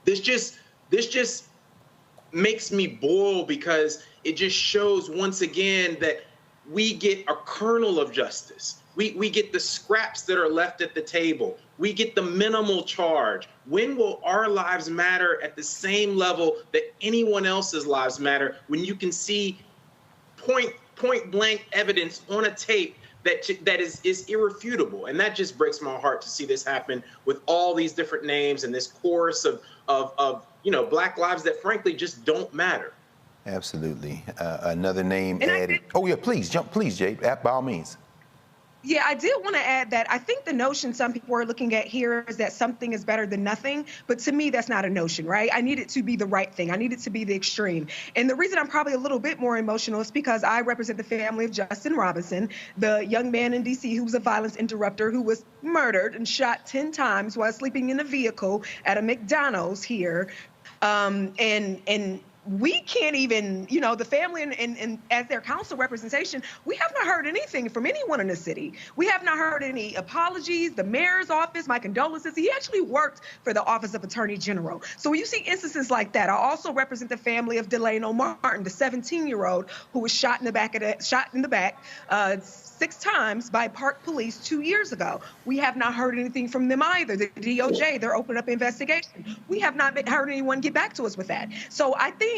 this just makes me boil because it just shows once again that we get a kernel of justice. We get the scraps that are left at the table. we get the minimal charge. When will our lives matter at the same level that anyone else's lives matter, when you can see point blank evidence on a tape that is irrefutable? And that just breaks my heart to see this happen with all these different names and this chorus of Black lives that frankly just don't matter. Absolutely. Another name added. Oh yeah, please, Jay, by all means. Yeah, I did want to add that I think the notion some people are looking at here is that something is better than nothing. But to me, that's not a notion, right? I need it to be the right thing. I need it to be the extreme. And the reason I'm probably a little bit more emotional is because I represent the family of Justin Robinson, the young man in D.C. who was a violence interrupter who was murdered and shot 10 times while sleeping in a vehicle at a McDonald's here. And we can't even, the family and as their council representation, we have not heard anything from anyone in the city. We have not heard any apologies. The mayor's office, my condolences. He actually worked for the Office of Attorney General. So when you see instances like that, I also represent the family of Delano Martin, the 17-year-old who was shot in the back 6 times by Park Police 2 years ago. We have not heard anything from them either. The DOJ, they're opening up investigation. We have not heard anyone get back to us with that. So I think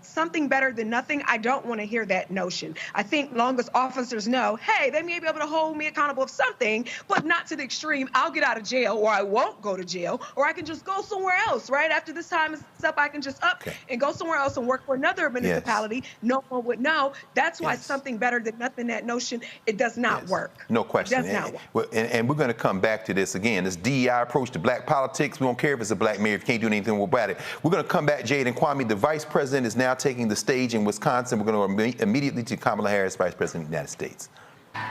something better than nothing, I don't want to hear that notion. I think long as officers know, hey, they may be able to hold me accountable of something, but not to the extreme, I'll get out of jail or I won't go to jail, or I can just go somewhere else, right? After this time is up, I can just and go somewhere else and work for another municipality. Yes. No one would know. That's why something better than nothing, that notion, it does not work. No question. It does not work. And we're going to come back to this again, this DEI approach to black politics. We don't care if it's a black mayor, if you can't do anything about it. We're going to come back, Jade and Kwame. The vice president is now taking the stage in Wisconsin. We're going to go immediately to Kamala Harris, Vice President of the United States. Can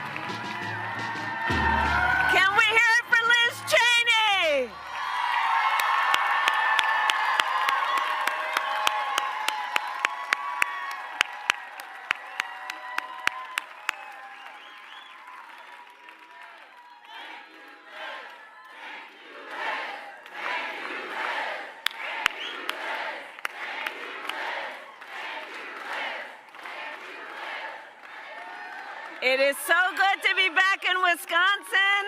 we hear it for Liz Cheney? It is so good to be back in Wisconsin.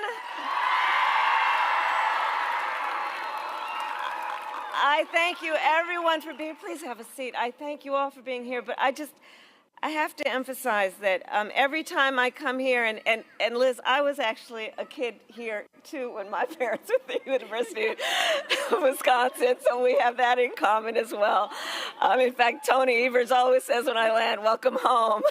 I thank you, everyone, for being. Please have a seat. I thank you all for being here. But I have to emphasize that every time I come here, and Liz, I was actually a kid here too when my parents were at the University of Wisconsin, so we have that in common as well. In fact, Tony Evers always says when I land, "Welcome home."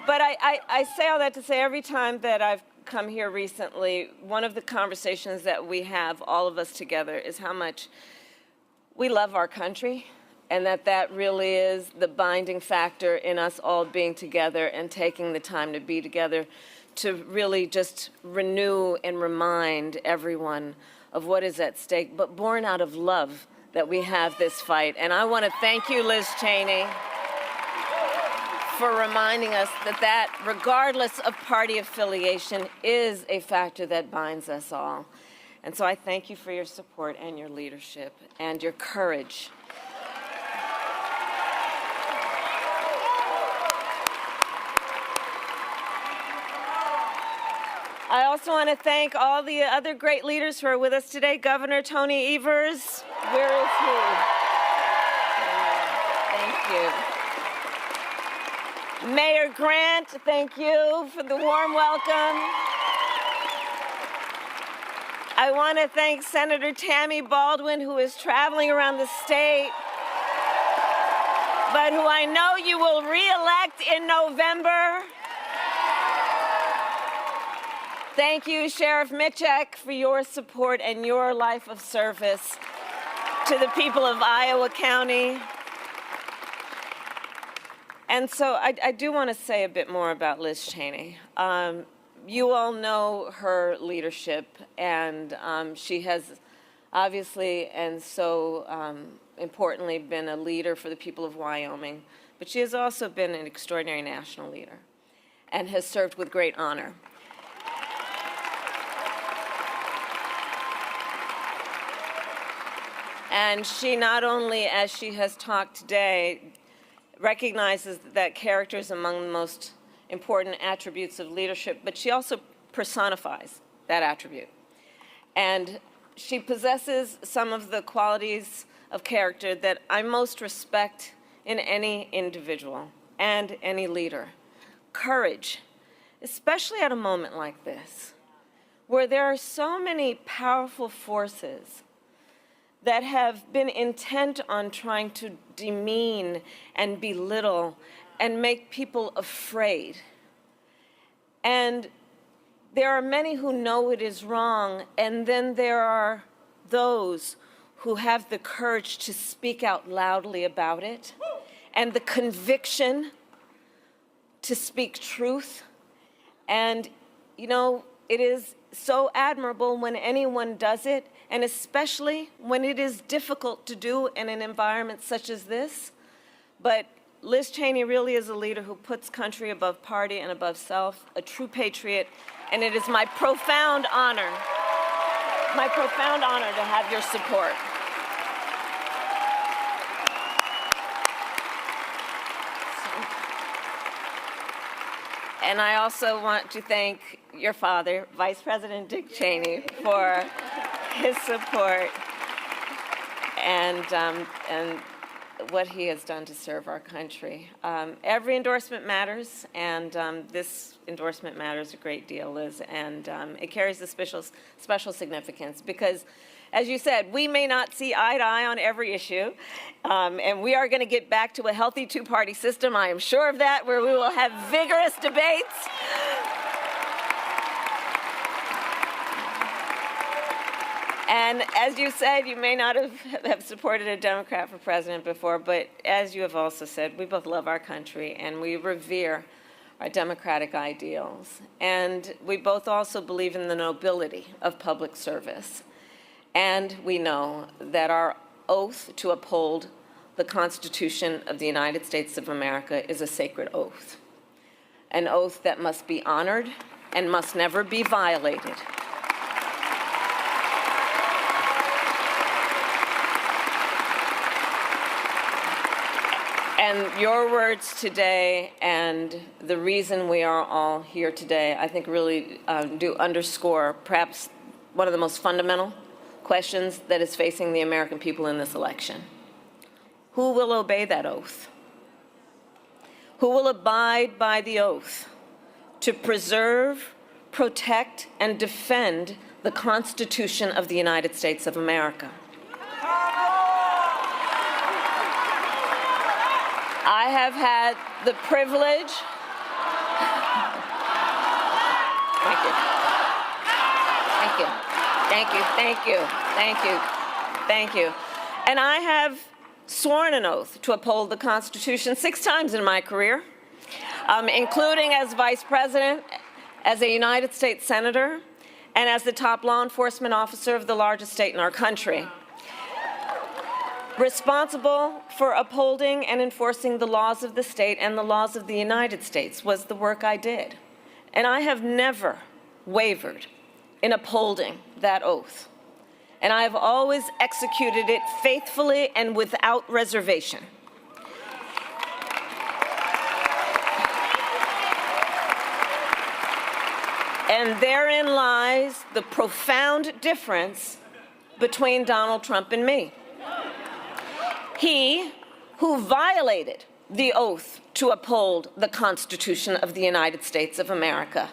But I say all that to say every time that I've come here recently, one of the conversations that we have, all of us together, is how much we love our country, and that really is the binding factor in us all being together and taking the time to be together to really just renew and remind everyone of what is at stake, but born out of love that we have this fight. And I want to thank you, Liz Cheney, for reminding us that regardless of party affiliation, is a factor that binds us all. And so I thank you for your support and your leadership and your courage. I also want to thank all the other great leaders who are with us today. Governor Tony Evers, where is he? Thank you. Mayor Grant, thank you for the warm welcome. I want to thank Senator Tammy Baldwin, who is traveling around the state, but who I know you will re-elect in November. Thank you, Sheriff Mitchek, for your support and your life of service to the people of Iowa County. And so I do want to say a bit more about Liz Cheney. You all know her leadership, and she has obviously and so importantly been a leader for the people of Wyoming, but she has also been an extraordinary national leader and has served with great honor. And she not only, as she has talked today, recognizes that character is among the most important attributes of leadership, but she also personifies that attribute. And she possesses some of the qualities of character that I most respect in any individual and any leader. Courage, especially at a moment like this, where there are so many powerful forces that have been intent on trying to demean and belittle and make people afraid. And there are many who know it is wrong, and then there are those who have the courage to speak out loudly about it and the conviction to speak truth. And, you know, it is so admirable when anyone does it, and especially when it is difficult to do in an environment such as this. But Liz Cheney really is a leader who puts country above party and above self, a true patriot, and it is my profound honor to have your support. And I also want to thank your father, Vice President Dick Cheney, for his support and what he has done to serve our country. Every endorsement matters, and this endorsement matters a great deal, Liz, and it carries a special significance because, as you said, we may not see eye to eye on every issue, and we are going to get back to a healthy two-party system, I am sure of that, where we will have vigorous debates. And as you said, you may not have supported a Democrat for president before, but as you have also said, we both love our country and we revere our democratic ideals. And we both also believe in the nobility of public service. And we know that our oath to uphold the Constitution of the United States of America is a sacred oath, an oath that must be honored and must never be violated. And your words today and the reason we are all here today, I think really do underscore perhaps one of the most fundamental questions that is facing the American people in this election. Who will obey that oath? Who will abide by the oath to preserve, protect, and defend the Constitution of the United States of America? I have had the privilege. Thank you. Thank you. Thank you. Thank you. Thank you. Thank you. And I have sworn an oath to uphold the Constitution 6 times in my career, including as Vice President, as a United States Senator, and as the top law enforcement officer of the largest state in our country. Responsible for upholding and enforcing the laws of the state and the laws of the United States was the work I did. And I have never wavered in upholding that oath. And I have always executed it faithfully and without reservation. And therein lies the profound difference between Donald Trump and me. He who violated the oath to uphold the Constitution of the United States of America.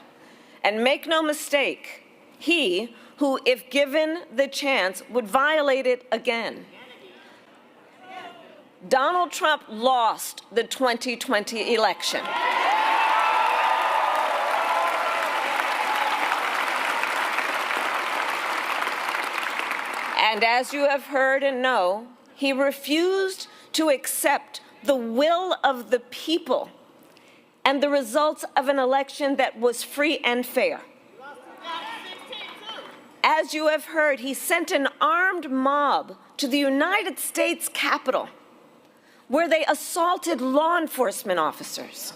And make no mistake, he who, if given the chance, would violate it again. Donald Trump lost the 2020 election. And as you have heard and know, he refused to accept the will of the people and the results of an election that was free and fair. As you have heard, he sent an armed mob to the United States Capitol, where they assaulted law enforcement officers.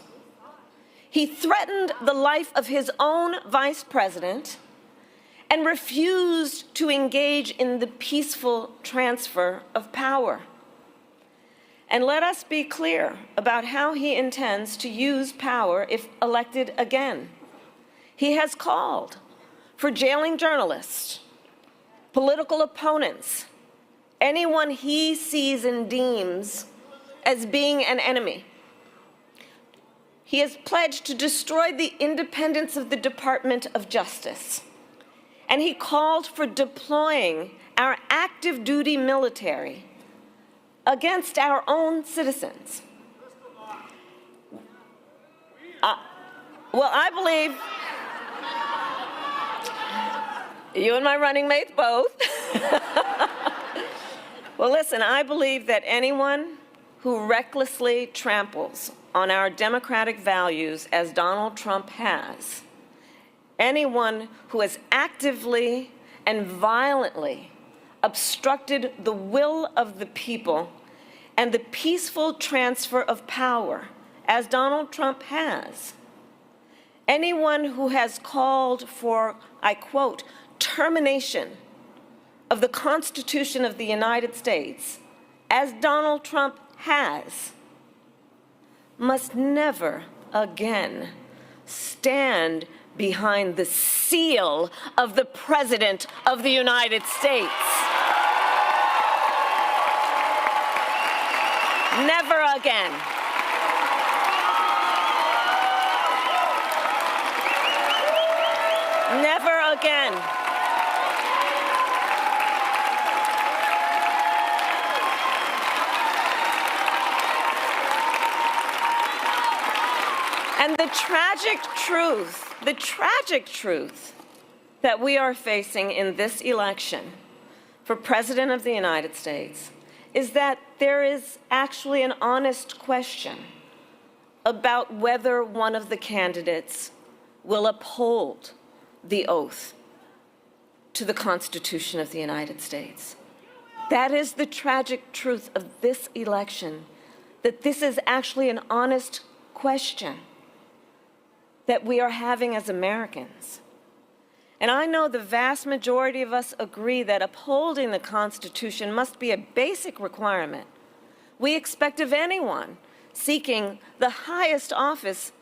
He threatened the life of his own vice president and refused to engage in the peaceful transfer of power. And let us be clear about how he intends to use power if elected again. He has called for jailing journalists, political opponents, anyone he sees and deems as being an enemy. He has pledged to destroy the independence of the Department of Justice. And he called for deploying our active duty military against our own citizens. Well, I believe you and my running mates both. Well, listen, I believe that anyone who recklessly tramples on our democratic values as Donald Trump has, anyone who has actively and violently obstructed the will of the people and the peaceful transfer of power, as Donald Trump has, anyone who has called for, I quote, termination of the Constitution of the United States, as Donald Trump has, must never again stand behind the seal of the President of the United States. Never again. Never again. And the tragic truth that we are facing in this election for President of the United States is that there is actually an honest question about whether one of the candidates will uphold the oath to the Constitution of the United States. That is the tragic truth of this election, that this is actually an honest question that we are having as Americans. And I know the vast majority of us agree that upholding the Constitution must be a basic requirement we expect of anyone seeking the highest office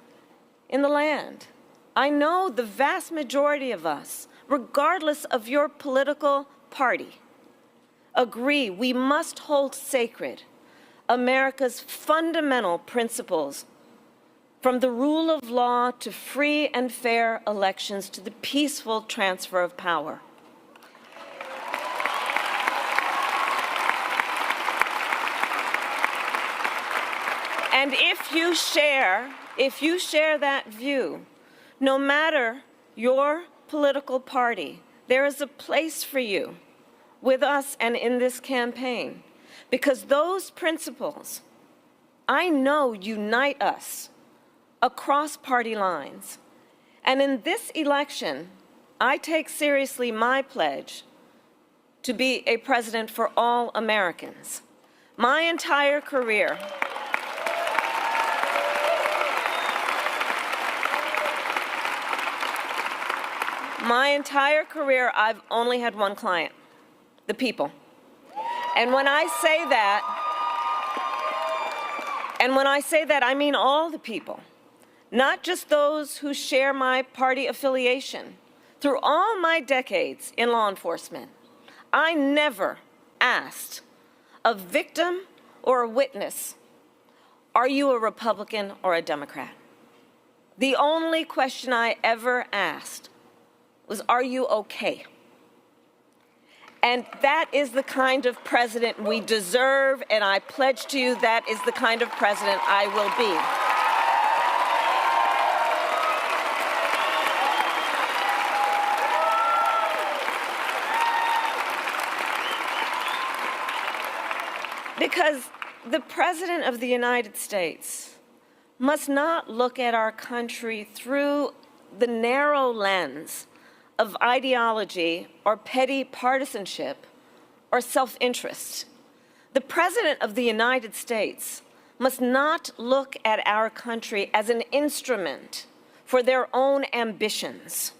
in the land. I know the vast majority of us, regardless of your political party, agree we must hold sacred America's fundamental principles, from the rule of law to free and fair elections to the peaceful transfer of power. And if you share that view, no matter your political party, there is a place for you with us and in this campaign, because those principles, I know, unite us across party lines. And in this election, I take seriously my pledge to be a president for all Americans. My entire career, I've only had one client, the people. And when I say that, I mean all the people. Not just those who share my party affiliation. Through all my decades in law enforcement, I never asked a victim or a witness, are you a Republican or a Democrat? The only question I ever asked was, are you okay? And that is the kind of president we deserve, and I pledge to you that is the kind of president I will be. Because the President of the United States must not look at our country through the narrow lens of ideology or petty partisanship or self-interest. The President of the United States must not look at our country as an instrument for their own ambitions.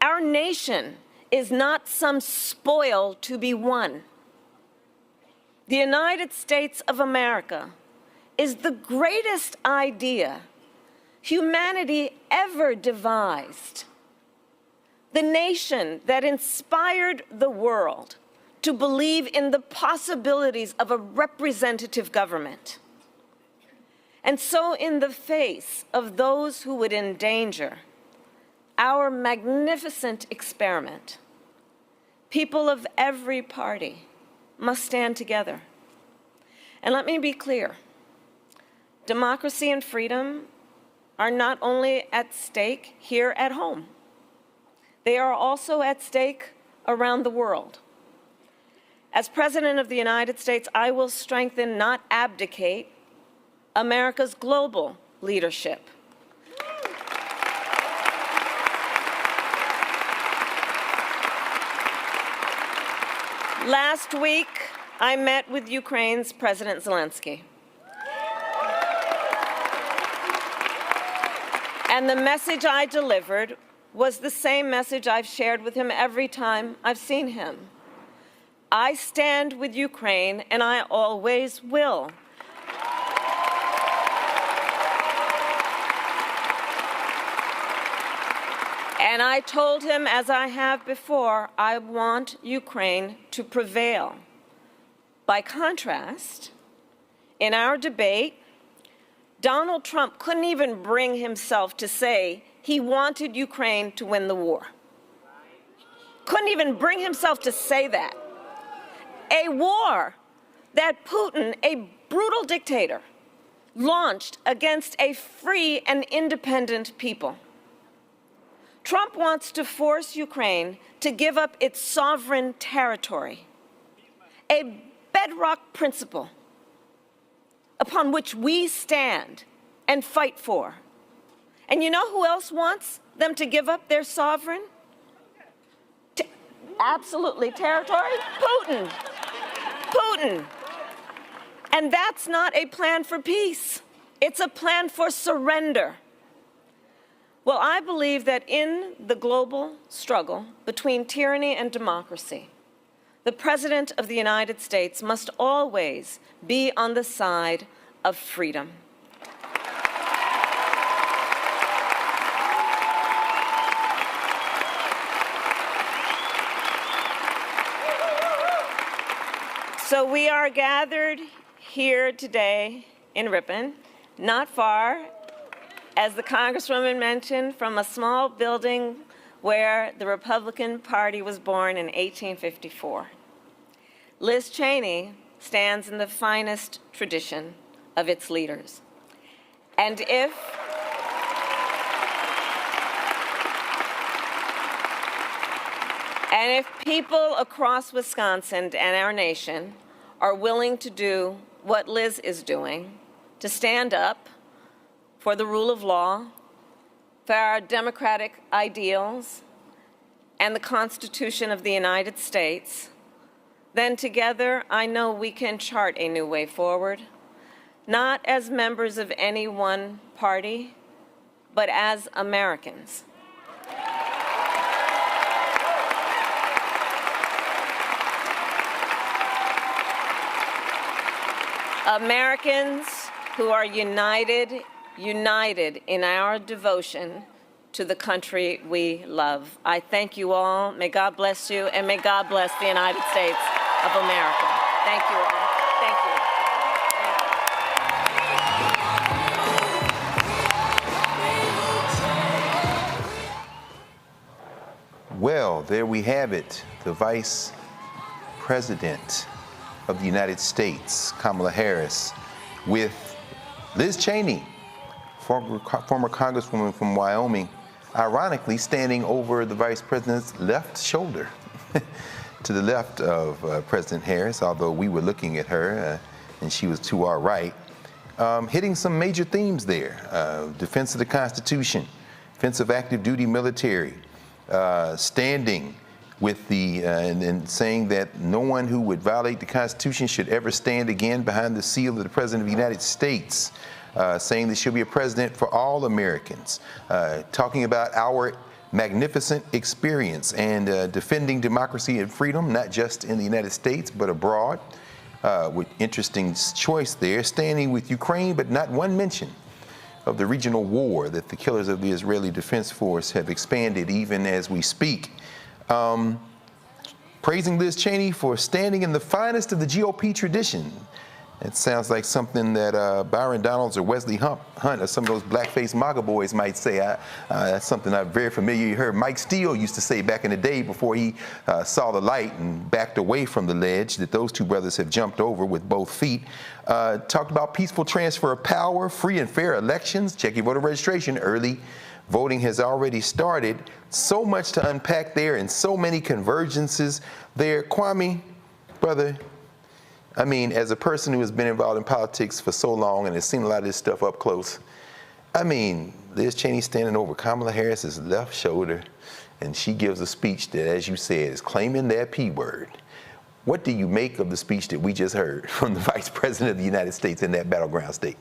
Our nation is not some spoil to be won. The United States of America is the greatest idea humanity ever devised. the nation that inspired the world to believe in the possibilities of a representative government. And so in the face of those who would endanger our magnificent experiment, people of every party must stand together. And let me be clear, democracy and freedom are not only at stake here at home, they are also at stake around the world. As President of the United States, I will strengthen, not abdicate, America's global leadership. Last week, I met with Ukraine's President Zelensky. And the message I delivered was the same message I've shared with him every time I've seen him. I stand with Ukraine, and I always will. And I told him, as I have before, I want Ukraine to prevail. By contrast, in our debate, Donald Trump couldn't even bring himself to say he wanted Ukraine to win the war. Couldn't even bring himself to say that. A war that Putin, a brutal dictator, launched against a free and independent people. Trump wants to force Ukraine to give up its sovereign territory, a bedrock principle upon which we stand and fight for. And you know who else wants them to give up their sovereign? Absolutely, territory? Putin. Putin. And that's not a plan for peace. It's a plan for surrender. Well, I believe that in the global struggle between tyranny and democracy, the President of the United States must always be on the side of freedom. So we are gathered here today in Ripon, not far, as the Congresswoman mentioned, from a small building where the Republican Party was born in 1854. Liz Cheney stands in the finest tradition of its leaders. And if people across Wisconsin and our nation are willing to do what Liz is doing, to stand up for the rule of law, for our democratic ideals, and the Constitution of the United States, then together I know we can chart a new way forward, not as members of any one party, but as Americans. Americans who are united in our devotion to the country we love. I thank you all. May God bless you, and may God bless the United States of America. Thank you all. Thank you. Well, there we have it. The Vice President of the United States, Kamala Harris, with Liz Cheney, former Congresswoman from Wyoming, ironically standing over the Vice President's left shoulder, to the left of President Harris, although we were looking at her and she was to our right, hitting some major themes there. Defense of the Constitution, defense of active duty military, standing with the, and saying that no one who would violate the Constitution should ever stand again behind the seal of the President of the United States, saying there should be a president for all Americans, talking about our magnificent experience and defending democracy and freedom, not just in the United States, but abroad, with interesting choice there, standing with Ukraine, but not one mention of the regional war that the killers of the Israeli Defense Force have expanded even as we speak. Praising Liz Cheney for standing in the finest of the GOP tradition. It sounds like something that Byron Donalds or Wesley Hunt or some of those blackface MAGA boys might say. That's something I'm very familiar. You heard Mike Steele used to say back in the day before he saw the light and backed away from the ledge that those two brothers have jumped over with both feet. Talked about peaceful transfer of power, free and fair elections, check your voter registration, early voting has already started. So much to unpack there and so many convergences there. Kwame, brother, I mean, as a person who has been involved in politics for so long and has seen a lot of this stuff up close, I mean, Liz Cheney standing over Kamala Harris's left shoulder, and she gives a speech that, as you said, is claiming that P word. What do you make of the speech that we just heard from the Vice President of the United States in that battleground state?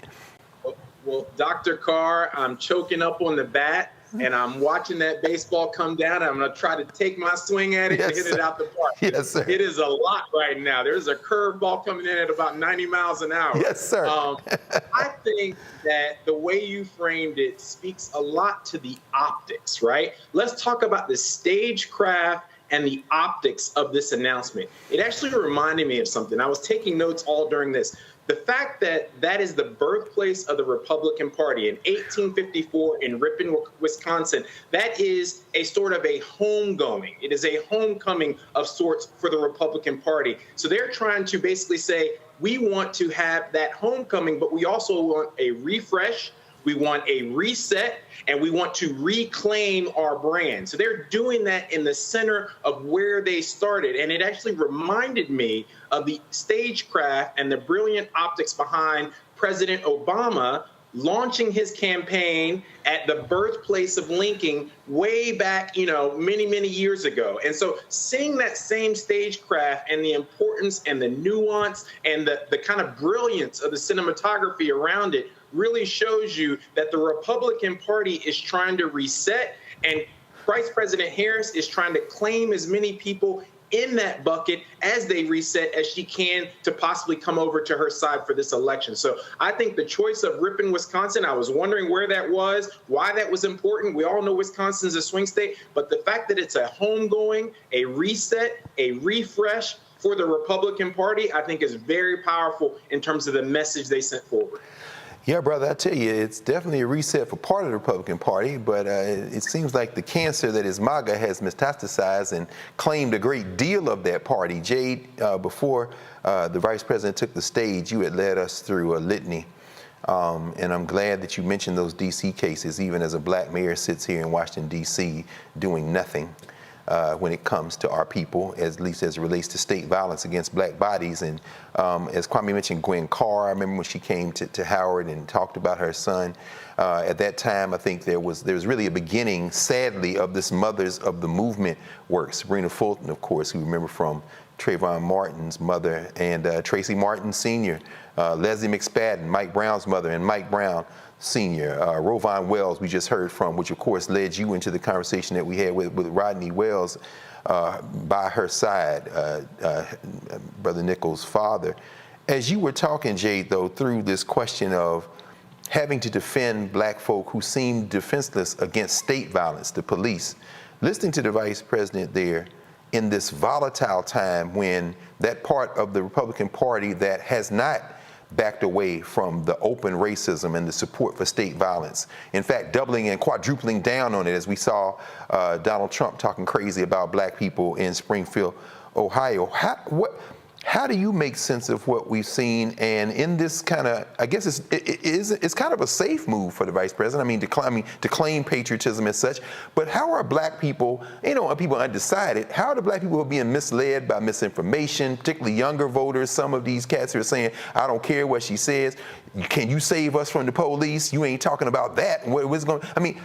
Well, Dr. Carr, I'm choking up on the bat, and I'm watching that baseball come down. I'm going to try to take my swing at it and hit it out the park. Yes, sir. It is a lot right now. There's a curveball coming in at about 90 miles an hour. Yes, sir. I think that the way you framed it speaks a lot to the optics, right? Let's talk about the stagecraft and the optics of this announcement. It actually reminded me of something. I was taking notes all during this. The fact that that is the birthplace of the Republican Party in 1854 in Ripon, Wisconsin, that is a sort of a homegoing. It is a homecoming of sorts for the Republican Party. So they're trying to basically say, we want to have that homecoming, but we also want a refresh. We want a reset, and we want to reclaim our brand. So they're doing that in the center of where they started. And it actually reminded me of the stagecraft and the brilliant optics behind President Obama launching his campaign at the birthplace of Lincoln way back, many, many years ago. And so seeing that same stagecraft and the importance and the nuance and the kind of brilliance of the cinematography around it really shows you that the Republican Party is trying to reset, and Vice President Harris is trying to claim as many people in that bucket as they reset as she can to possibly come over to her side for this election. So I think the choice of Ripon, Wisconsin, I was wondering where that was, why that was important. We all know Wisconsin's a swing state, but the fact that it's a homegoing, a reset, a refresh for the Republican Party, I think is very powerful in terms of the message they sent forward. Yeah, brother, I tell you, it's definitely a reset for part of the Republican Party, but it seems like the cancer that is MAGA has metastasized and claimed a great deal of that party. Jade, before the Vice President took the stage, you had led us through a litany, and I'm glad that you mentioned those D.C. cases, even as a black mayor sits here in Washington, D.C., doing nothing when it comes to our people, at least as it relates to state violence against black bodies. And as Kwame mentioned, Gwen Carr, I remember when she came to Howard and talked about her son. At that time, I think there was really a beginning, sadly, of this Mothers of the Movement work. Sabrina Fulton, of course, who we remember from Trayvon Martin's mother, and Tracy Martin Sr., Leslie McSpadden, Mike Brown's mother, and Mike Brown Sr., Rovon Wells, we just heard from, which of course led you into the conversation that we had with Rodney Wells by her side, Brother Nichols' father. As you were talking, Jade, though, through this question of having to defend black folk who seem defenseless against state violence, the police, listening to the Vice President there in this volatile time when that part of the Republican Party that has not backed away from the open racism and the support for state violence. In fact, doubling and quadrupling down on it, as we saw Donald Trump talking crazy about black people in Springfield, Ohio. How do you make sense of what we've seen? And in this kind of, I guess it's kind of a safe move for the Vice President. I mean, to claim patriotism as such. But how are black people, people undecided, how are the black people being misled by misinformation, particularly younger voters? Some of these cats are saying, I don't care what she says. Can you save us from the police? You ain't talking about that.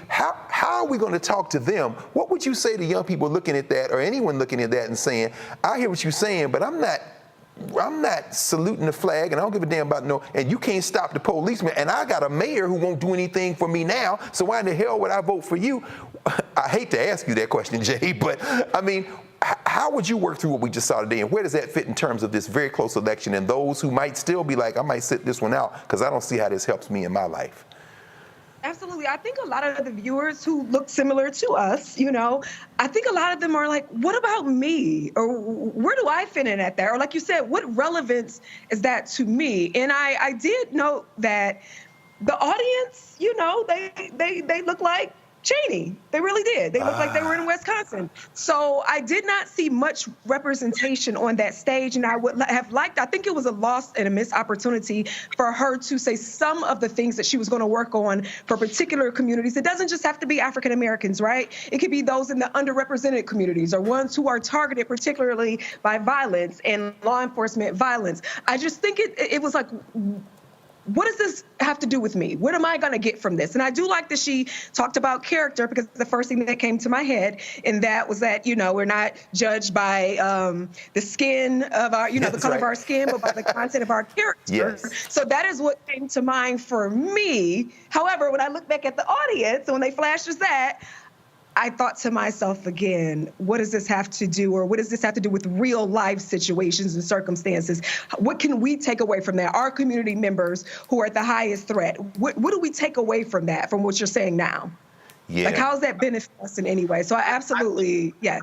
How are we going to talk to them? What would you say to young people looking at that, or anyone looking at that and saying, I hear what you're saying, but I'm not saluting the flag, and I don't give a damn about and you can't stop the policeman, and I got a mayor who won't do anything for me now, so why in the hell would I vote for you? I hate to ask you that question, Jay, but I mean, how would you work through what we just saw today, and where does that fit in terms of this very close election and those who might still be like, I might sit this one out because I don't see how this helps me in my life? Absolutely. I think a lot of the viewers who look similar to us, I think a lot of them are like, what about me? Or where do I fit in at that? Or like you said, what relevance is that to me? And I did note that the audience, they look like Cheney. They really did. They looked like they were in Wisconsin. So I did not see much representation on that stage, and I would have liked, I think it was a lost and a missed opportunity for her to say some of the things that she was going to work on for particular communities. It doesn't just have to be African Americans, right? It could be those in the underrepresented communities or ones who are targeted particularly by violence and law enforcement violence. I just think it was like, what does this have to do with me? What am I going to get from this? And I do like that she talked about character, because the first thing that came to my head, and that was that, we're not judged by the skin of our, the color of our skin, but by the content of our character. Yes. So that is what came to mind for me. However, when I look back at the audience and when they flashed us that, I thought to myself again, what does this have to do, or what does this have to do with real life situations and circumstances? What can we take away from that? Our community members who are at the highest threat, what do we take away from that, from what you're saying now? Yeah. Like, how does that benefit us in any way? So I absolutely, yeah.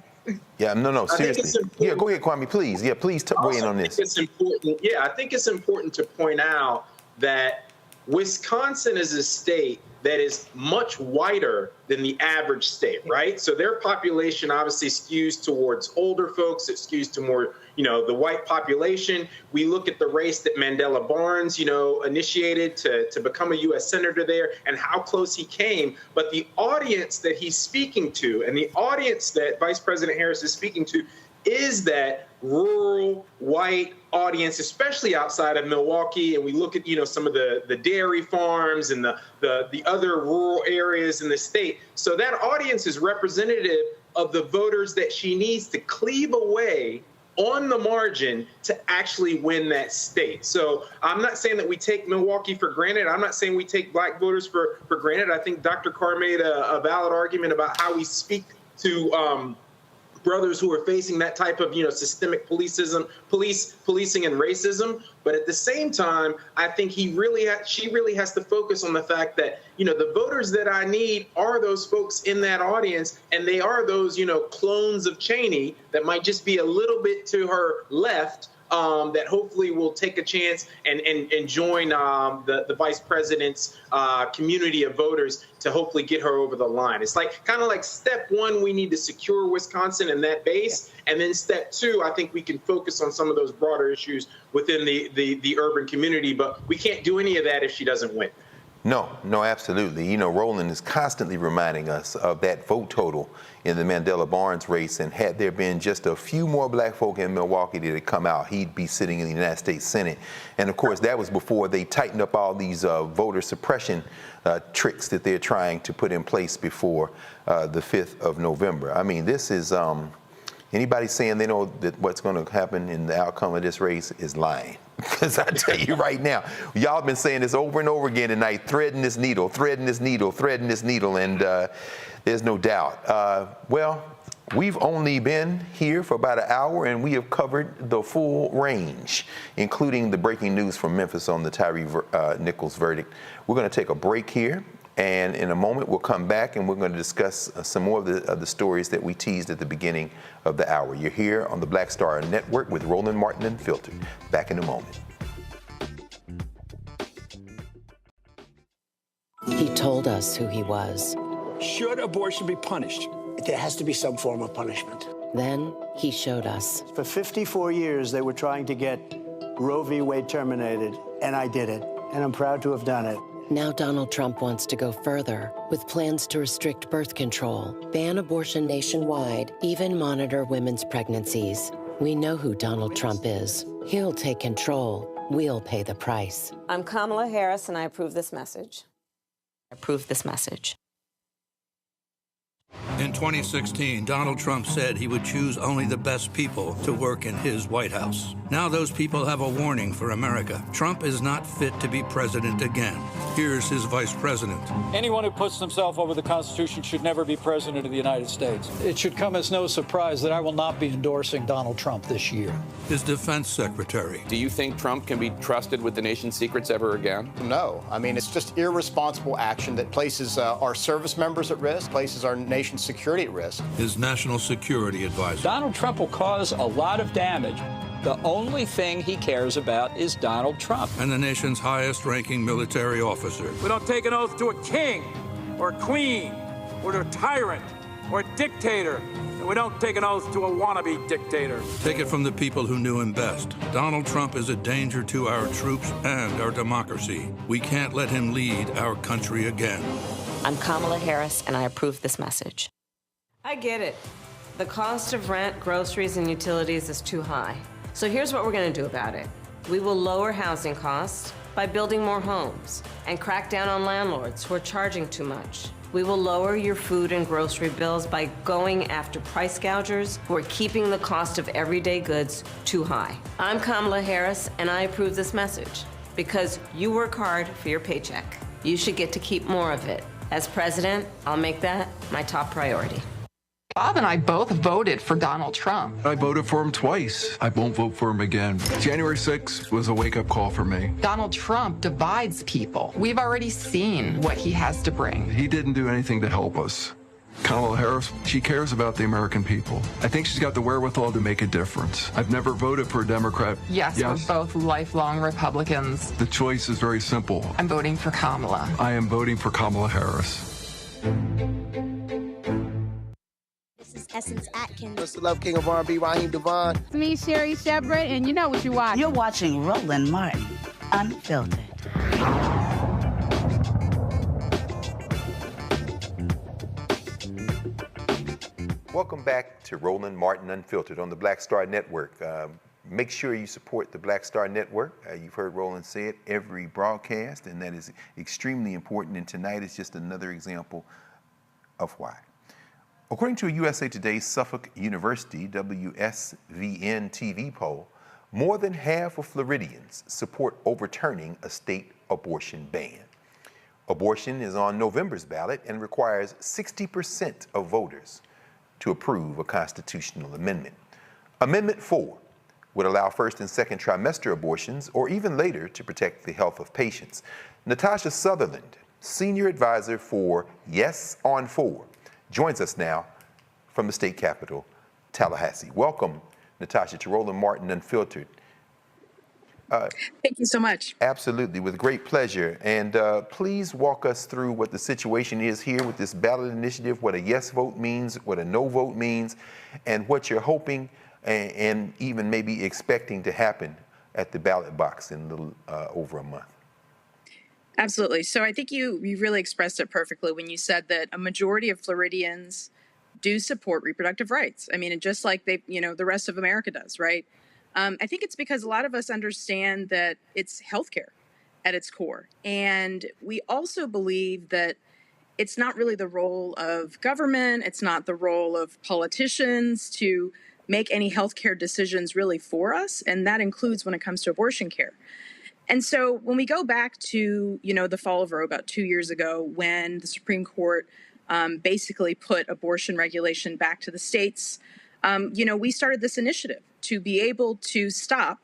Yeah, no, seriously. Yeah, go ahead, Kwame, please. Yeah, please weigh in on this. It's important. Yeah, I think it's important to point out that Wisconsin is a state that is much whiter than the average state, right? So their population obviously skews towards older folks. It skews to more, the white population. We look at the race that Mandela Barnes, initiated to become a U.S. Senator there, and how close he came. But the audience that he's speaking to, and the audience that Vice President Harris is speaking to, is that rural white audience, especially outside of Milwaukee. And we look at, some of the dairy farms and the other rural areas in the state. So that audience is representative of the voters that she needs to cleave away on the margin to actually win that state. So I'm not saying that we take Milwaukee for granted. I'm not saying we take black voters for granted. I think Dr. Carr made a valid argument about how we speak to brothers who are facing that type of, systemic policing and racism. But at the same time, I think she really has to focus on the fact that, the voters that I need are those folks in that audience, and they are those, clones of Cheney that might just be a little bit to her left, that hopefully will take a chance and join the vice president's community of voters to hopefully get her over the line. It's kind of like step one, we need to secure Wisconsin and that base. And then step two, I think we can focus on some of those broader issues within the urban community. But we can't do any of that if she doesn't win. No, absolutely. Roland is constantly reminding us of that vote total in the Mandela Barnes race. And had there been just a few more black folk in Milwaukee that had come out, he'd be sitting in the United States Senate. And of course, that was before they tightened up all these voter suppression tricks that they're trying to put in place before the 5th of November. I mean, this is, anybody saying they know that what's going to happen in the outcome of this race is lying. Because I tell you right now, y'all been saying this over and over again tonight, threading this needle, and there's no doubt. Well, we've only been here for about an hour, and we have covered the full range, including the breaking news from Memphis on the Tyree Nichols verdict. We're going to take a break here, and in a moment we'll come back and we're going to discuss some more of the stories that we teased at the beginning of the hour. You're here on the Black Star Network with Roland Martin Unfiltered. Back in a moment. He told us who he was. Should abortion be punished? There has to be some form of punishment. Then he showed us. For 54 years, they were trying to get Roe v. Wade terminated, and I did it, and I'm proud to have done it. Now Donald Trump wants to go further with plans to restrict birth control, ban abortion nationwide, even monitor women's pregnancies. We know who Donald Trump is. He'll take control. We'll pay the price. I'm Kamala Harris, and I approve this message. I approve this message. In 2016, Donald Trump said he would choose only the best people to work in his White House. Now those people have a warning for America. Trump is not fit to be president again. Here's his vice president. Anyone who puts themselves over the Constitution should never be president of the United States. It should come as no surprise that I will not be endorsing Donald Trump this year. His defense secretary. Do you think Trump can be trusted with the nation's secrets ever again? No. I mean, it's just irresponsible action that places our service members at risk, places our nation's security at risk. His national security advisor. Donald Trump will cause a lot of damage. The only thing he cares about is Donald Trump. And the nation's highest-ranking military officer. We don't take an oath to a king or a queen or to a tyrant or a dictator. And we don't take an oath to a wannabe dictator. Take it from the people who knew him best. Donald Trump is a danger to our troops and our democracy. We can't let him lead our country again. I'm Kamala Harris, and I approve this message. I get it. The cost of rent, groceries, and utilities is too high. So here's what we're going to do about it. We will lower housing costs by building more homes and crack down on landlords who are charging too much. We will lower your food and grocery bills by going after price gougers who are keeping the cost of everyday goods too high. I'm Kamala Harris, and I approve this message because you work hard for your paycheck. You should get to keep more of it. As president, I'll make that my top priority. Bob and I both voted for Donald Trump. I voted for him twice. I won't vote for him again. January 6th was a wake-up call for me. Donald Trump divides people. We've already seen what he has to bring. He didn't do anything to help us. Kamala Harris, she cares about the American people. I think she's got the wherewithal to make a difference. I've never voted for a Democrat. Yes, we're both lifelong Republicans. The choice is very simple. I'm voting for Kamala. I am voting for Kamala Harris. This is Essence Atkins. What's the love king of R&B, Raheem Devon? It's me, Sherry Shepherd, and you know what you watch. You're watching Roland Martin, Unfiltered. Welcome back to Roland Martin Unfiltered on the Black Star Network. Make sure you support the Black Star Network. You've heard Roland say it every broadcast, and that is extremely important. And tonight is just another example of why. According to a USA Today Suffolk University WSVN TV poll, more than half of Floridians support overturning a state abortion ban. Abortion is on November's ballot and requires 60% of voters to approve a constitutional amendment. Amendment 4 would allow first and second trimester abortions or even later to protect the health of patients. Natasha Sutherland, senior advisor for Yes on 4, joins us now from the state capital, Tallahassee. Welcome, Natasha, to Roland Martin Unfiltered. Thank you so much. Absolutely, with great pleasure. And please walk us through what the situation is here with this ballot initiative, what a yes vote means, what a no vote means, and what you're hoping and even maybe expecting to happen at the ballot box in a little over a month. Absolutely. So I think you really expressed it perfectly when you said that a majority of Floridians do support reproductive rights. I mean, just like the rest of America does, right? I think it's because a lot of us understand that it's healthcare at its core. And we also believe that it's not really the role of government, it's not the role of politicians to make any healthcare decisions really for us. And that includes when it comes to abortion care. And so when we go back to, the fall of Roe about 2 years ago, when the Supreme Court basically put abortion regulation back to the states, we started this initiative to be able to stop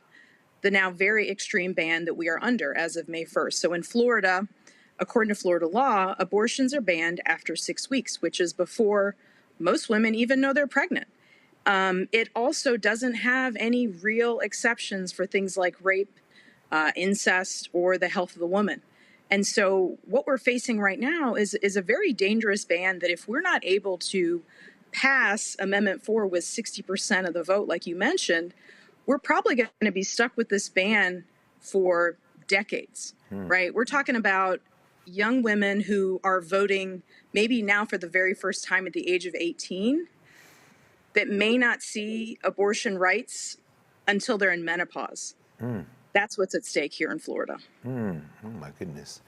the now very extreme ban that we are under as of May 1st. So in Florida, according to Florida law, abortions are banned after 6 weeks, which is before most women even know they're pregnant. It also doesn't have any real exceptions for things like rape, incest, or the health of the woman. And so what we're facing right now is a very dangerous ban that if we're not able to pass Amendment 4 with 60% of the vote, like you mentioned, we're probably going to be stuck with this ban for decades, right? We're talking about young women who are voting maybe now for the very first time at the age of 18 that may not see abortion rights until they're in menopause. That's what's at stake here in Florida. Oh my goodness.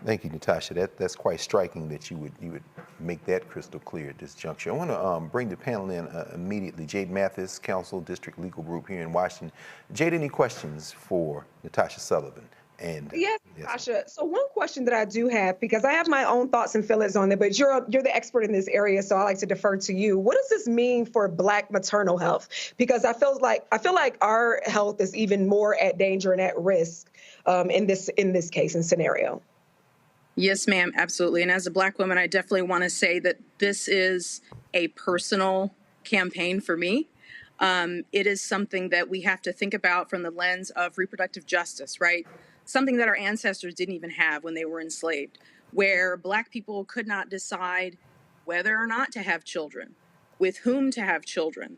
Thank you, Natasha. That's quite striking that you would make that crystal clear at this juncture. I want to bring the panel in immediately. Jade Mathis, Counsel, District Legal Group here in Washington. Jade, any questions for Natasha Sullivan? And yes, Natasha. So one question that I do have, because I have my own thoughts and feelings on it, but you're the expert in this area, so I like to defer to you. What does this mean for Black maternal health? Because I feel like our health is even more at danger and at risk in this case and scenario. Yes, ma'am, absolutely. And as a Black woman, I definitely want to say that this is a personal campaign for me. It is something that we have to think about from the lens of reproductive justice, right? Something that our ancestors didn't even have when they were enslaved, where Black people could not decide whether or not to have children, with whom to have children,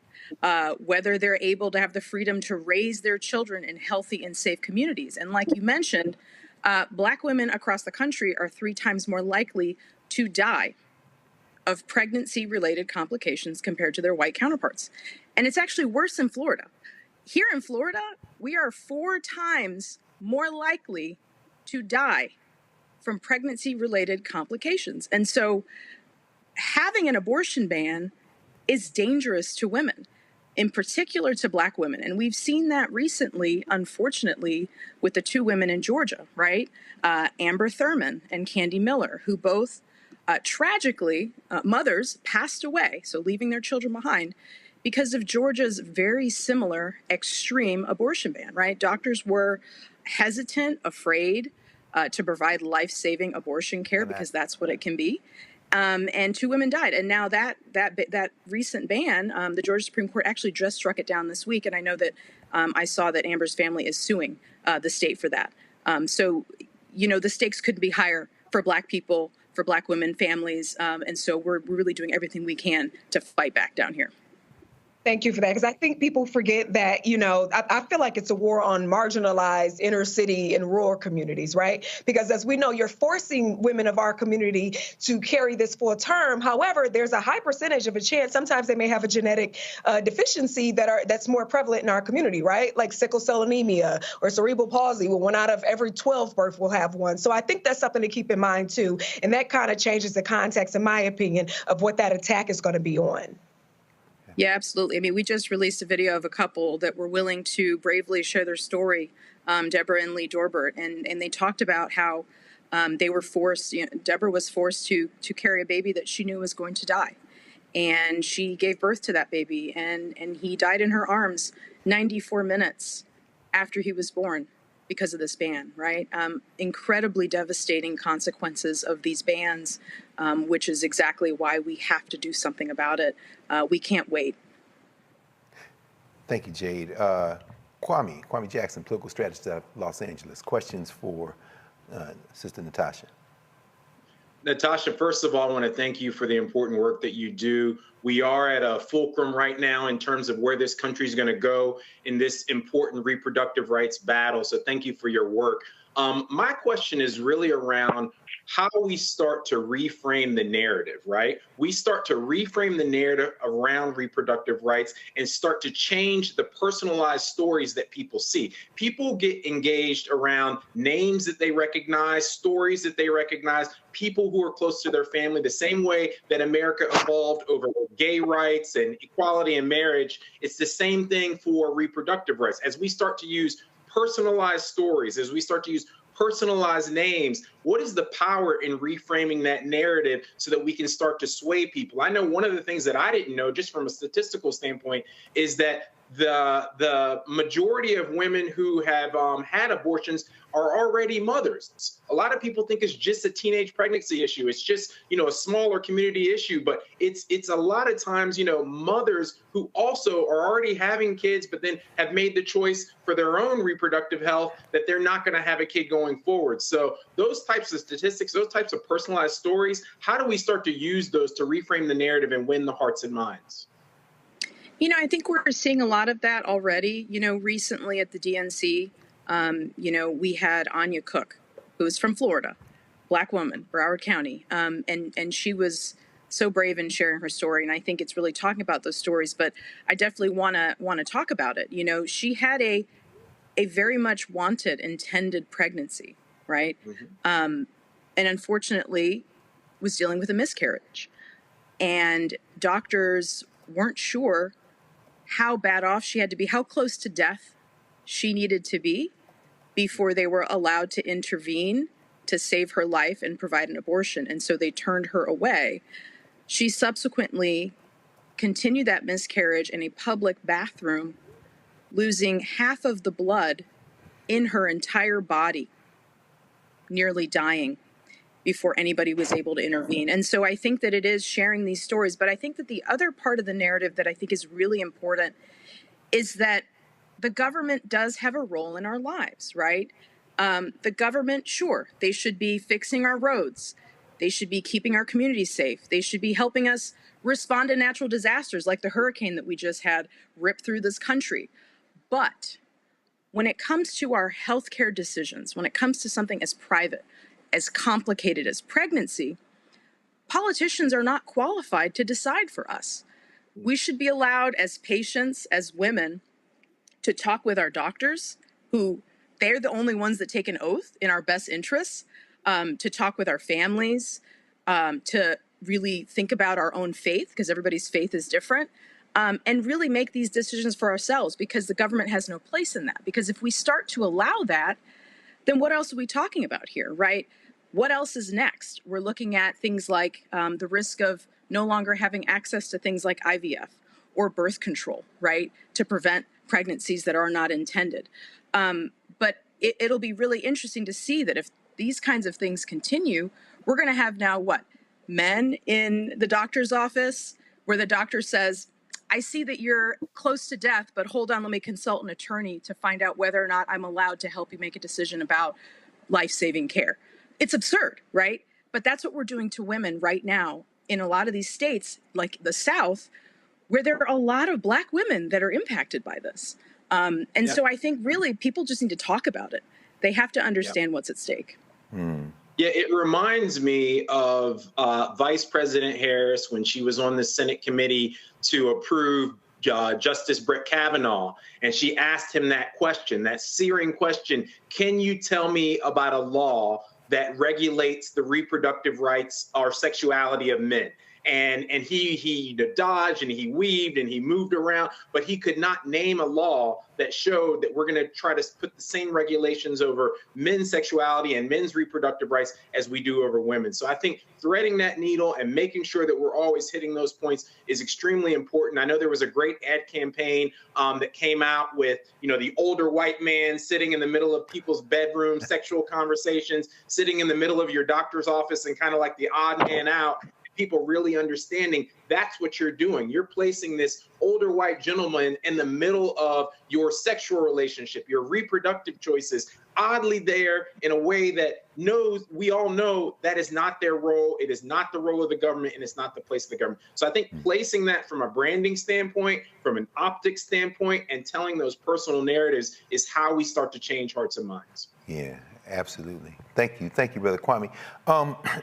whether they're able to have the freedom to raise their children in healthy and safe communities. And like you mentioned, Black women across the country are 3 times more likely to die of pregnancy-related complications compared to their white counterparts. And it's actually worse in Florida. Here in Florida, we are 4 times more likely to die from pregnancy-related complications. And so having an abortion ban is dangerous to women, in particular to Black women. And we've seen that recently, unfortunately, with the 2 women in Georgia, right? Amber Thurman and Candy Miller, who both tragically, mothers passed away, so leaving their children behind, because of Georgia's very similar extreme abortion ban, right? Doctors were hesitant, afraid to provide life-saving abortion care because that's what it can be. And 2 women died. And now that recent ban, the Georgia Supreme Court actually just struck it down this week. And I know that I saw that Amber's family is suing the state for that. So, you know, the stakes couldn't be higher for Black people, for Black women, families. And so we're really doing everything we can to fight back down here. Thank you for that, because I think people forget that, you know, I feel like it's a war on marginalized inner city and rural communities, right? Because as we know, you're forcing women of our community to carry this full term. However, there's a high percentage of a chance, sometimes they may have a genetic deficiency that's more prevalent in our community, right? Like sickle cell anemia or cerebral palsy, where 1 out of every 12 births will have one. So I think that's something to keep in mind too. And that kind of changes the context, in my opinion, of what that attack is going to be on. Yeah, absolutely. I mean, we just released a video of a couple that were willing to bravely share their story, Deborah and Lee Dorbert, and they talked about how they were forced, you know, Deborah was forced to carry a baby that she knew was going to die. And she gave birth to that baby, and he died in her arms 94 minutes after he was born because of this ban, right? Incredibly devastating consequences of these bans, which is exactly why we have to do something about it. We can't wait. Thank you, Jade. Kwame Jackson, political strategist out of Los Angeles. Questions for Sister Natasha? Natasha, first of all, I want to thank you for the important work that you do. We are at a fulcrum right now in terms of where this country is going to go in this important reproductive rights battle. So thank you for your work. My question is really around how we start to reframe the narrative, right? We start to reframe the narrative around reproductive rights and start to change the personalized stories that people see. People get engaged around names that they recognize, stories that they recognize, people who are close to their family, the same way that America evolved over gay rights and equality in marriage. It's the same thing for reproductive rights. As we start to use personalized stories, as we start to use personalized names, what is the power in reframing that narrative so that we can start to sway people? I know one of the things that I didn't know, just from a statistical standpoint, is that the majority of women who have had abortions are already mothers. A lot of people think it's just a teenage pregnancy issue. It's just, you know, a smaller community issue, but it's a lot of times, you know, mothers who also are already having kids, but then have made the choice for their own reproductive health that they're not going to have a kid going forward. So those types of statistics, those types of personalized stories, how do we start to use those to reframe the narrative and win the hearts and minds? You know, I think we're seeing a lot of that already. You know, recently at the DNC, you know, we had Anya Cook, who is from Florida, Black woman, Broward County, and she was so brave in sharing her story. And I think it's really talking about those stories. But I definitely want to talk about it. You know, she had a very much wanted, intended pregnancy, right? Mm-hmm. and unfortunately was dealing with a miscarriage. And doctors weren't sure how bad off she had to be, how close to death she needed to be before they were allowed to intervene to save her life and provide an abortion. And so they turned her away. She subsequently continued that miscarriage in a public bathroom, losing half of the blood in her entire body, nearly dying before anybody was able to intervene. And so I think that it is sharing these stories. But I think that the other part of the narrative that I think is really important is that the government does have a role in our lives, right? The government, sure, they should be fixing our roads. They should be keeping our communities safe. They should be helping us respond to natural disasters like the hurricane that we just had rip through this country. But when it comes to our healthcare decisions, when it comes to something as private, as complicated as pregnancy, politicians are not qualified to decide for us. We should be allowed as patients, as women, to talk with our doctors, who they're the only ones that take an oath in our best interests, to talk with our families, to really think about our own faith, because everybody's faith is different, and really make these decisions for ourselves, because the government has no place in that. Because if we start to allow that, then what else are we talking about here, right? What else is next? We're looking at things like the risk of no longer having access to things like IVF or birth control, right, to prevent pregnancies that are not intended. But it'll be really interesting to see that if these kinds of things continue, we're going to have now what? Men in the doctor's office where the doctor says, I see that you're close to death, but hold on, let me consult an attorney to find out whether or not I'm allowed to help you make a decision about life-saving care. It's absurd, right? But that's what we're doing to women right now in a lot of these states, like the South, where there are a lot of Black women that are impacted by this. So I think really people just need to talk about it. They have to understand what's at stake. Yeah, it reminds me of Vice President Harris when she was on the Senate committee to approve Justice Brett Kavanaugh. And she asked him that question, that searing question, can you tell me about a law that regulates the reproductive rights or sexuality of men? And he dodged and he weaved and he moved around, but he could not name a law that showed that we're going to try to put the same regulations over men's sexuality and men's reproductive rights as we do over women. So I think threading that needle and making sure that we're always hitting those points is extremely important. I know there was a great ad campaign that came out with, the older white man sitting in the middle of people's bedrooms, sexual conversations, sitting in the middle of your doctor's office and kind of like the odd man out. People really understanding that's what you're doing. You're placing this older white gentleman in the middle of your sexual relationship, your reproductive choices, oddly there in a way that we all know that is not their role. It is not the role of the government, and it's not the place of the government. So I think placing that from a branding standpoint, from an optics standpoint, and telling those personal narratives is how we start to change hearts and minds. Yeah. Absolutely. Thank you, Brother Kwame.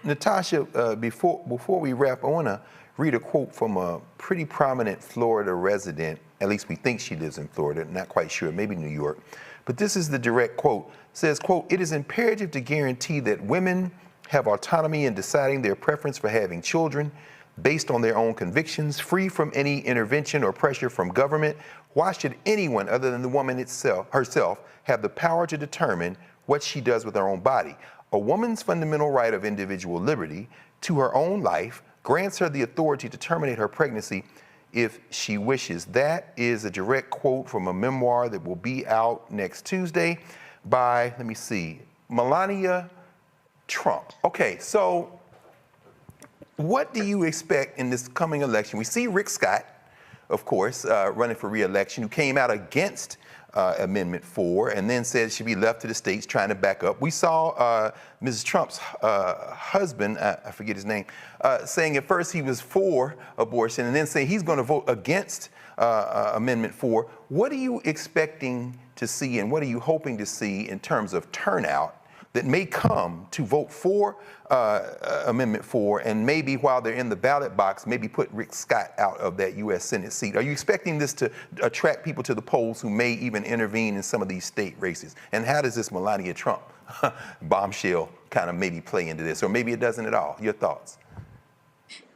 Natasha, before we wrap, I want to read a quote from a pretty prominent Florida resident. At least we think she lives in Florida, not quite sure, maybe New York. But this is the direct quote. It says, quote, "It is imperative to guarantee that women have autonomy in deciding their preference for having children based on their own convictions, free from any intervention or pressure from government. Why should anyone other than the woman herself have the power to determine what she does with her own body? A woman's fundamental right of individual liberty to her own life grants her the authority to terminate her pregnancy if she wishes." That is a direct quote from a memoir that will be out next Tuesday by, Melania Trump. Okay, so what do you expect in this coming election? We see Rick Scott, of course, running for re-election, who came out against Amendment 4 and then said it should be left to the states, trying to back up. We saw Mrs. Trump's husband, I forget his name, saying at first he was for abortion and then saying he's going to vote against Amendment 4. What are you expecting to see and what are you hoping to see in terms of turnout that may come to vote for Amendment 4 and maybe while they're in the ballot box, maybe put Rick Scott out of that U.S. Senate seat? Are you expecting this to attract people to the polls who may even intervene in some of these state races? And how does this Melania Trump bombshell kind of maybe play into this, or maybe it doesn't at all. Your thoughts?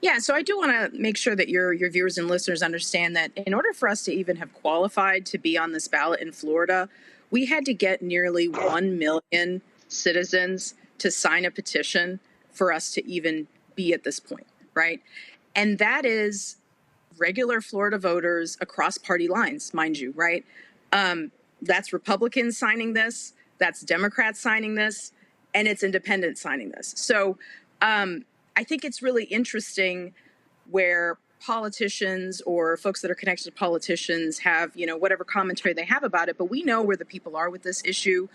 Yeah, so I do want to make sure that your viewers and listeners understand that in order for us to even have qualified to be on this ballot in Florida, we had to get nearly 1 million citizens to sign a petition for us to even be at this point, right? And that is regular Florida voters across party lines, mind you, right? That's Republicans signing this, that's Democrats signing this, and it's independents signing this. So I think it's really interesting where politicians or folks that are connected to politicians have, whatever commentary they have about it, but we know where the people are with this issue.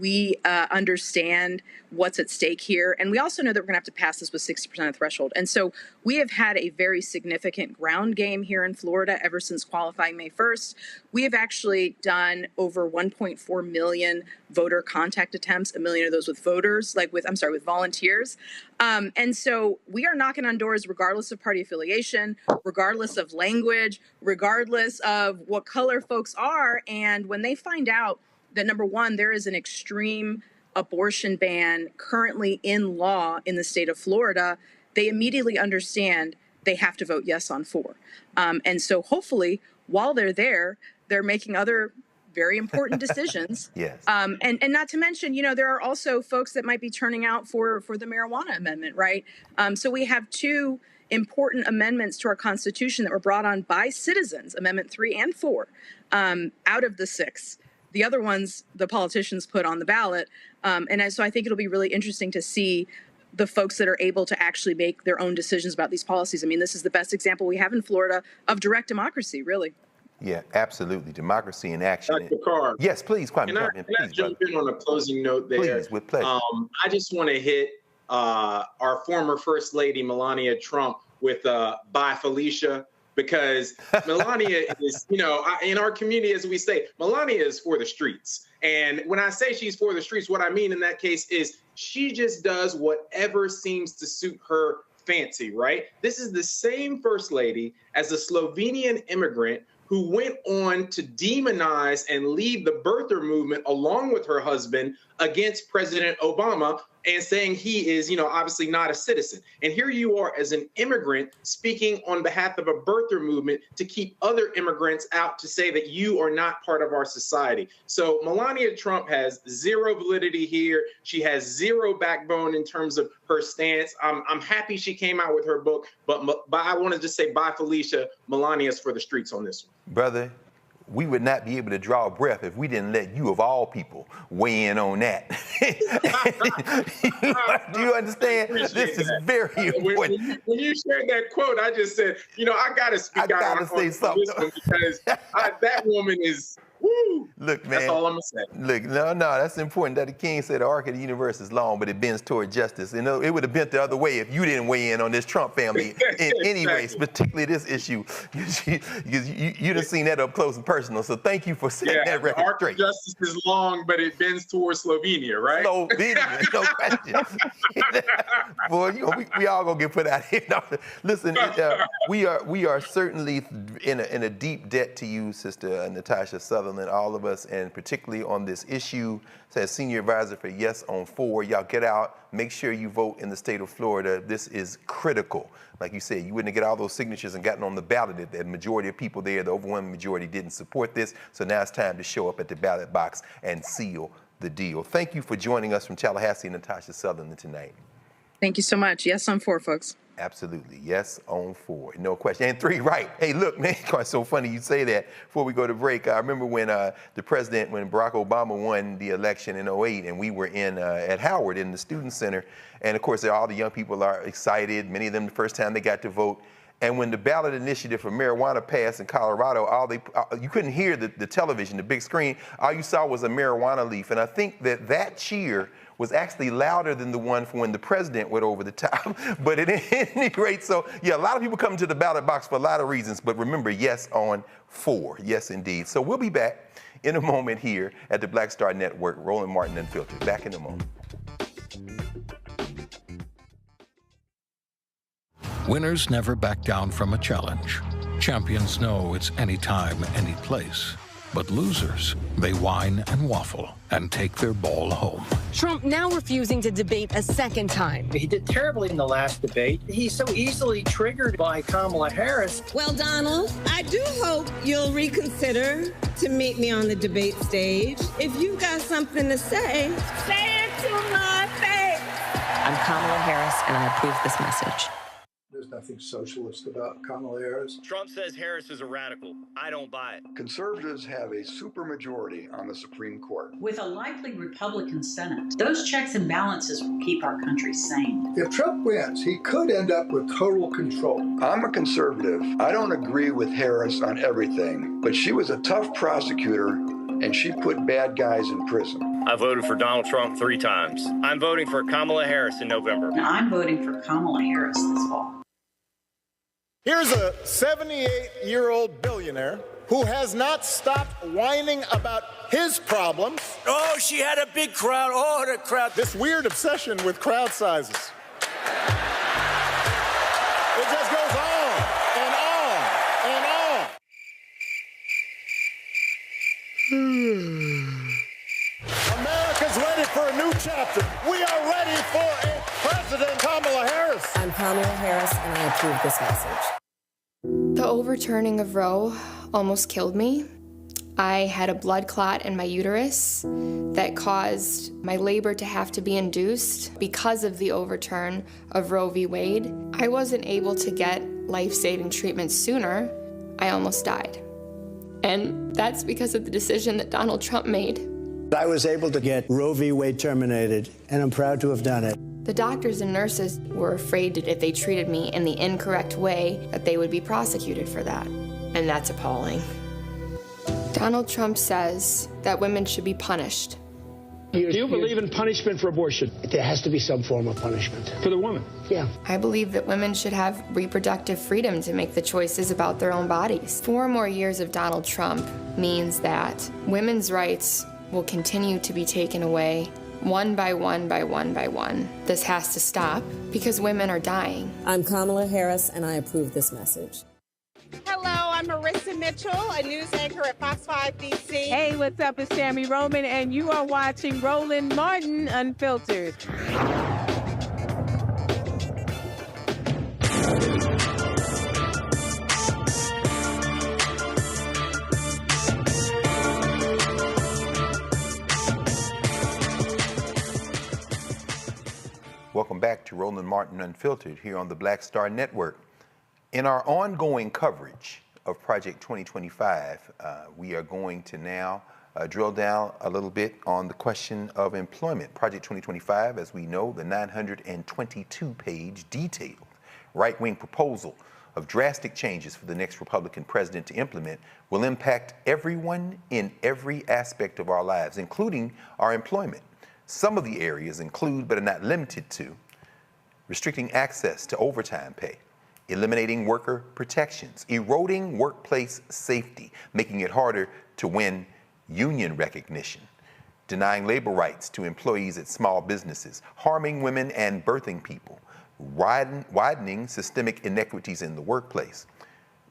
We understand what's at stake here. And we also know that we're gonna have to pass this with 60% of threshold. And so we have had a very significant ground game here in Florida ever since qualifying May 1st. We have actually done over 1.4 million voter contact attempts, 1 million of those with voters, with volunteers. And so we are knocking on doors regardless of party affiliation, regardless of language, regardless of what color folks are. And when they find out that, number one, there is an extreme abortion ban currently in law in the state of Florida, they immediately understand they have to vote yes on 4. And so hopefully while they're there, they're making other very important decisions. Yes. And not to mention, there are also folks that might be turning out for the marijuana amendment, right? So we have 2 important amendments to our Constitution that were brought on by citizens, Amendment 3 and 4, out of the 6. The other ones, the politicians put on the ballot. So I think it'll be really interesting to see the folks that are able to actually make their own decisions about these policies. I mean, this is the best example we have in Florida of direct democracy, really. Yeah, absolutely. Democracy in action. Dr. Carr. Yes, please, Kwame. Can I jump in on a closing note there? Please, with pleasure. I just want to hit our former First Lady, Melania Trump, with Bye Felicia, because Melania is, in our community, as we say, Melania is for the streets. And when I say she's for the streets, what I mean in that case is she just does whatever seems to suit her fancy, right? This is the same First Lady as a Slovenian immigrant who went on to demonize and lead the birther movement along with her husband against President Obama, and saying he is, obviously not a citizen. And here you are as an immigrant speaking on behalf of a birther movement to keep other immigrants out, to say that you are not part of our society. So Melania Trump has zero validity here. She has zero backbone in terms of her stance. I'm happy she came out with her book, but I want to just say, bye, Felicia. Melania's for the streets on this one. Brother, we would not be able to draw a breath if we didn't let you, of all people, weigh in on that. Do you understand? This is very important. When you shared that quote, I just said, I got to speak out on this one, because that woman is, woo. Look, man. That's all I'm going to say. Look, no, that's important. That the king said the arc of the universe is long, but it bends toward justice. It would have bent the other way if you didn't weigh in on this Trump family in any ways, particularly this issue. You done seen that up close and personal. So thank you for setting that record straight. The arc of justice is long, but it bends towards Slovenia, right? Slovenia, no question. Boy, we all gonna get put out here. No, listen, we are certainly in a deep debt to you, Sister Natasha Sutherland, all of us, and particularly on this issue. As Senior Advisor for Yes on 4, y'all get out, make sure you vote in the state of Florida. This is critical. Like you said, you wouldn't get all those signatures and gotten on the ballot. The majority of people there, the overwhelming majority, didn't support this. So now it's time to show up at the ballot box and seal the deal. Thank you for joining us from Tallahassee, Natasha Sutherland, tonight. Thank you so much. Yes on 4, folks. Absolutely. Yes on 4. No question. And 3, right. Hey, look, man, it's so funny you say that. Before we go to break, I remember when when Barack Obama won the election in 2008, and we were at Howard in the Student Center. And of course, all the young people are excited. Many of them the first time they got to vote. And when the ballot initiative for marijuana passed in Colorado, you couldn't hear the television, the big screen. All you saw was a marijuana leaf. And I think that cheer was actually louder than the one for when the president went over the top. But at any rate, so yeah, a lot of people come to the ballot box for a lot of reasons, but remember, yes on 4. Yes, indeed. So we'll be back in a moment here at the Black Star Network, Roland Martin Unfiltered. Back in a moment. Winners never back down from a challenge. Champions know it's anytime, any place. But losers, they whine and waffle and take their ball home. Trump now refusing to debate a second time. He did terribly in the last debate. He's so easily triggered by Kamala Harris. Well, Donald, I do hope you'll reconsider to meet me on the debate stage. If you've got something to say, say it to my face. I'm Kamala Harris, and I approve this message. There's nothing socialist about Kamala Harris. Trump says Harris is a radical. I don't buy it. Conservatives have a supermajority on the Supreme Court. With a likely Republican Senate, those checks and balances will keep our country sane. If Trump wins, he could end up with total control. I'm a conservative. I don't agree with Harris on everything, but she was a tough prosecutor and she put bad guys in prison. I voted for Donald Trump 3 times. I'm voting for Kamala Harris in November. Now, I'm voting for Kamala Harris this fall. Here's a 78-year-old billionaire who has not stopped whining about his problems. Oh, she had a big crowd. Oh, the crowd. This weird obsession with crowd sizes. It just goes on and on and on. America's ready for a new chapter. We are ready for a President Kamala Harris. I'm Kamala Harris, and I approve this message. The overturning of Roe almost killed me. I had a blood clot in my uterus that caused my labor to have to be induced because of the overturn of Roe v. Wade. I wasn't able to get life-saving treatment sooner. I almost died. And that's because of the decision that Donald Trump made. I was able to get Roe v. Wade terminated, and I'm proud to have done it. The doctors and nurses were afraid that if they treated me in the incorrect way, that they would be prosecuted for that. And that's appalling. Donald Trump says that women should be punished. Do you believe in punishment for abortion? There has to be some form of punishment. For the woman? Yeah. I believe that women should have reproductive freedom to make the choices about their own bodies. 4 more years of Donald Trump means that women's rights will continue to be taken away one by one by one by one. This has to stop because women are dying. I'm Kamala Harris, and I approve this message. Hello, I'm Marissa Mitchell, a news anchor at Fox 5 DC. Hey, what's up? It's Sammy Roman, and you are watching Roland Martin Unfiltered. Welcome back to Roland Martin Unfiltered here on the Black Star Network. In our ongoing coverage of Project 2025, we are going to now drill down a little bit on the question of employment. Project 2025, as we know, the 922-page detailed right-wing proposal of drastic changes for the next Republican president to implement will impact everyone in every aspect of our lives, including our employment. Some of the areas include, but are not limited to, restricting access to overtime pay, eliminating worker protections, eroding workplace safety, making it harder to win union recognition, denying labor rights to employees at small businesses, harming women and birthing people, widening systemic inequities in the workplace.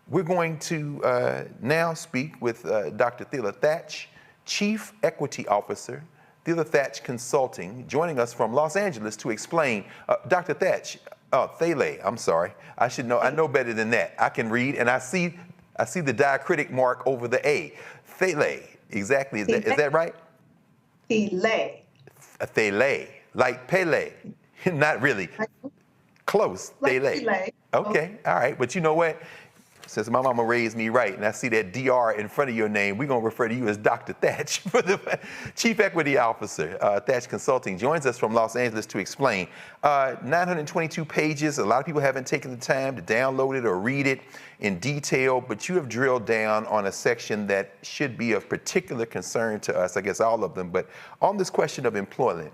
We're going to now speak with Dr. Thela Thatch, Chief Equity Officer, Thela Thatch Consulting, joining us from Los Angeles to explain. Dr. Thatch, Thela, I'm sorry. I should know. I know better than that. I can read, and I see the diacritic mark over the A. Thela, exactly. Is that right? Thela. Thela, like Pele. Not really. Close. Thela. Okay. All right. But you know what? Since my mama raised me right, and I see that DR in front of your name, we're going to refer to you as Dr. Thatch, for the Chief Equity Officer. Thatch Consulting joins us from Los Angeles to explain. 922 pages. A lot of people haven't taken the time to download it or read it in detail, but you have drilled down on a section that should be of particular concern to us, I guess all of them, but on this question of employment,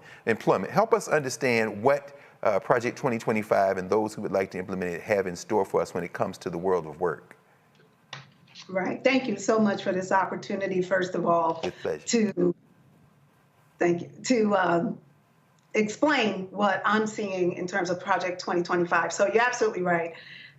help us understand what Project 2025 and those who would like to implement it have in store for us when it comes to the world of work. Right. Thank you so much for this opportunity, first of all, to explain what I'm seeing in terms of Project 2025. So you're absolutely right.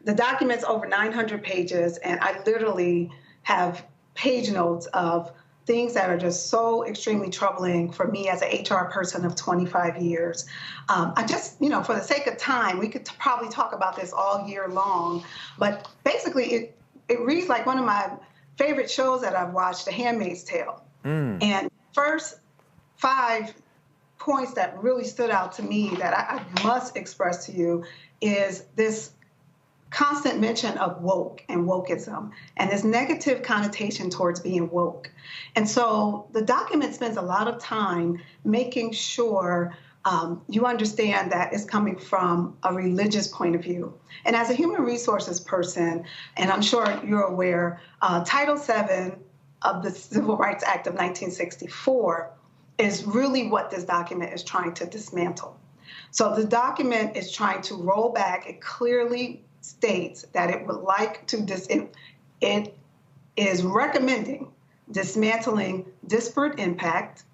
The document's over 900 pages, and I literally have page notes of things that are just so extremely troubling for me as an HR person of 25 years. I just, for the sake of time, we could probably talk about this all year long, but basically it reads like one of my favorite shows that I've watched, The Handmaid's Tale. And first 5 points that really stood out to me that I must express to you is this constant mention of woke and wokeism and this negative connotation towards being woke. And so the document spends a lot of time making sure you understand that it's coming from a religious point of view. And as a human resources person, and I'm sure you're aware, Title VII of the Civil Rights Act of 1964 is really what this document is trying to dismantle. So the document is trying to roll back. It clearly states that it would like to, it is recommending dismantling disparate impact.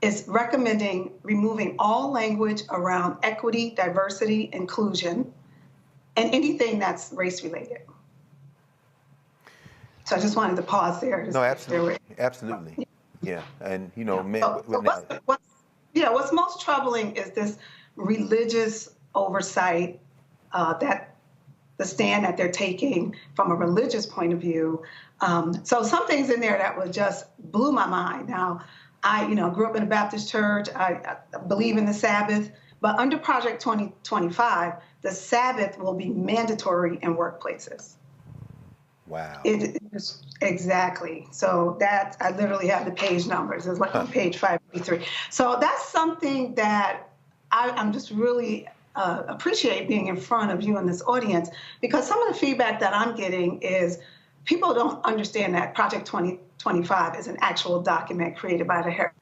It's recommending removing all language around equity, diversity, inclusion, and anything that's race-related. So I just wanted to pause there. No, absolutely. Absolutely. Yeah. And, what's most troubling is this religious oversight that the stand that they're taking from a religious point of view. So some things in there that was just blew my mind. Now, I grew up in a Baptist church. I believe in the Sabbath, but under Project 2025, the Sabbath will be mandatory in workplaces. Wow. Exactly. So that I literally have the page numbers. It's like on page 583. So that's something that I'm just really appreciate being in front of you in this audience, because some of the feedback that I'm getting is people don't understand that Project 2025 is an actual document created by the Harris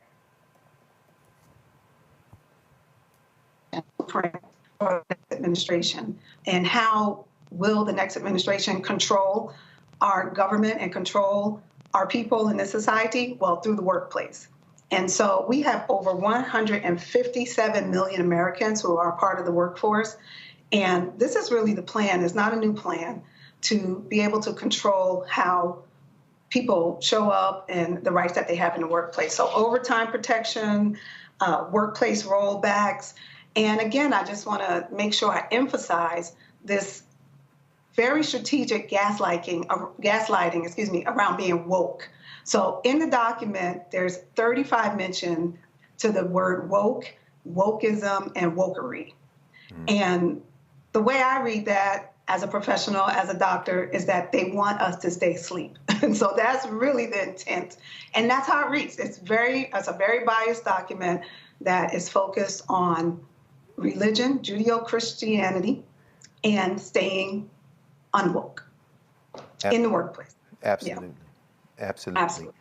administration. And how will the next administration control our government and control our people in this society? Well, through the workplace. And so we have over 157 million Americans who are part of the workforce. And this is really the plan. It's not a new plan to be able to control how people show up and the rights that they have in the workplace. So overtime protection, workplace rollbacks. And again, I just want to make sure I emphasize this very strategic gaslighting, around being woke. So in the document, there's 35 mention to the word woke, wokeism, and wokery. And the way I read that as a professional, as a doctor, is that they want us to stay asleep. And so that's really the intent. And that's how it reads. It's a very biased document that is focused on religion, Judeo-Christianity, and staying unwoke in the workplace. Absolutely. Yeah. Absolutely.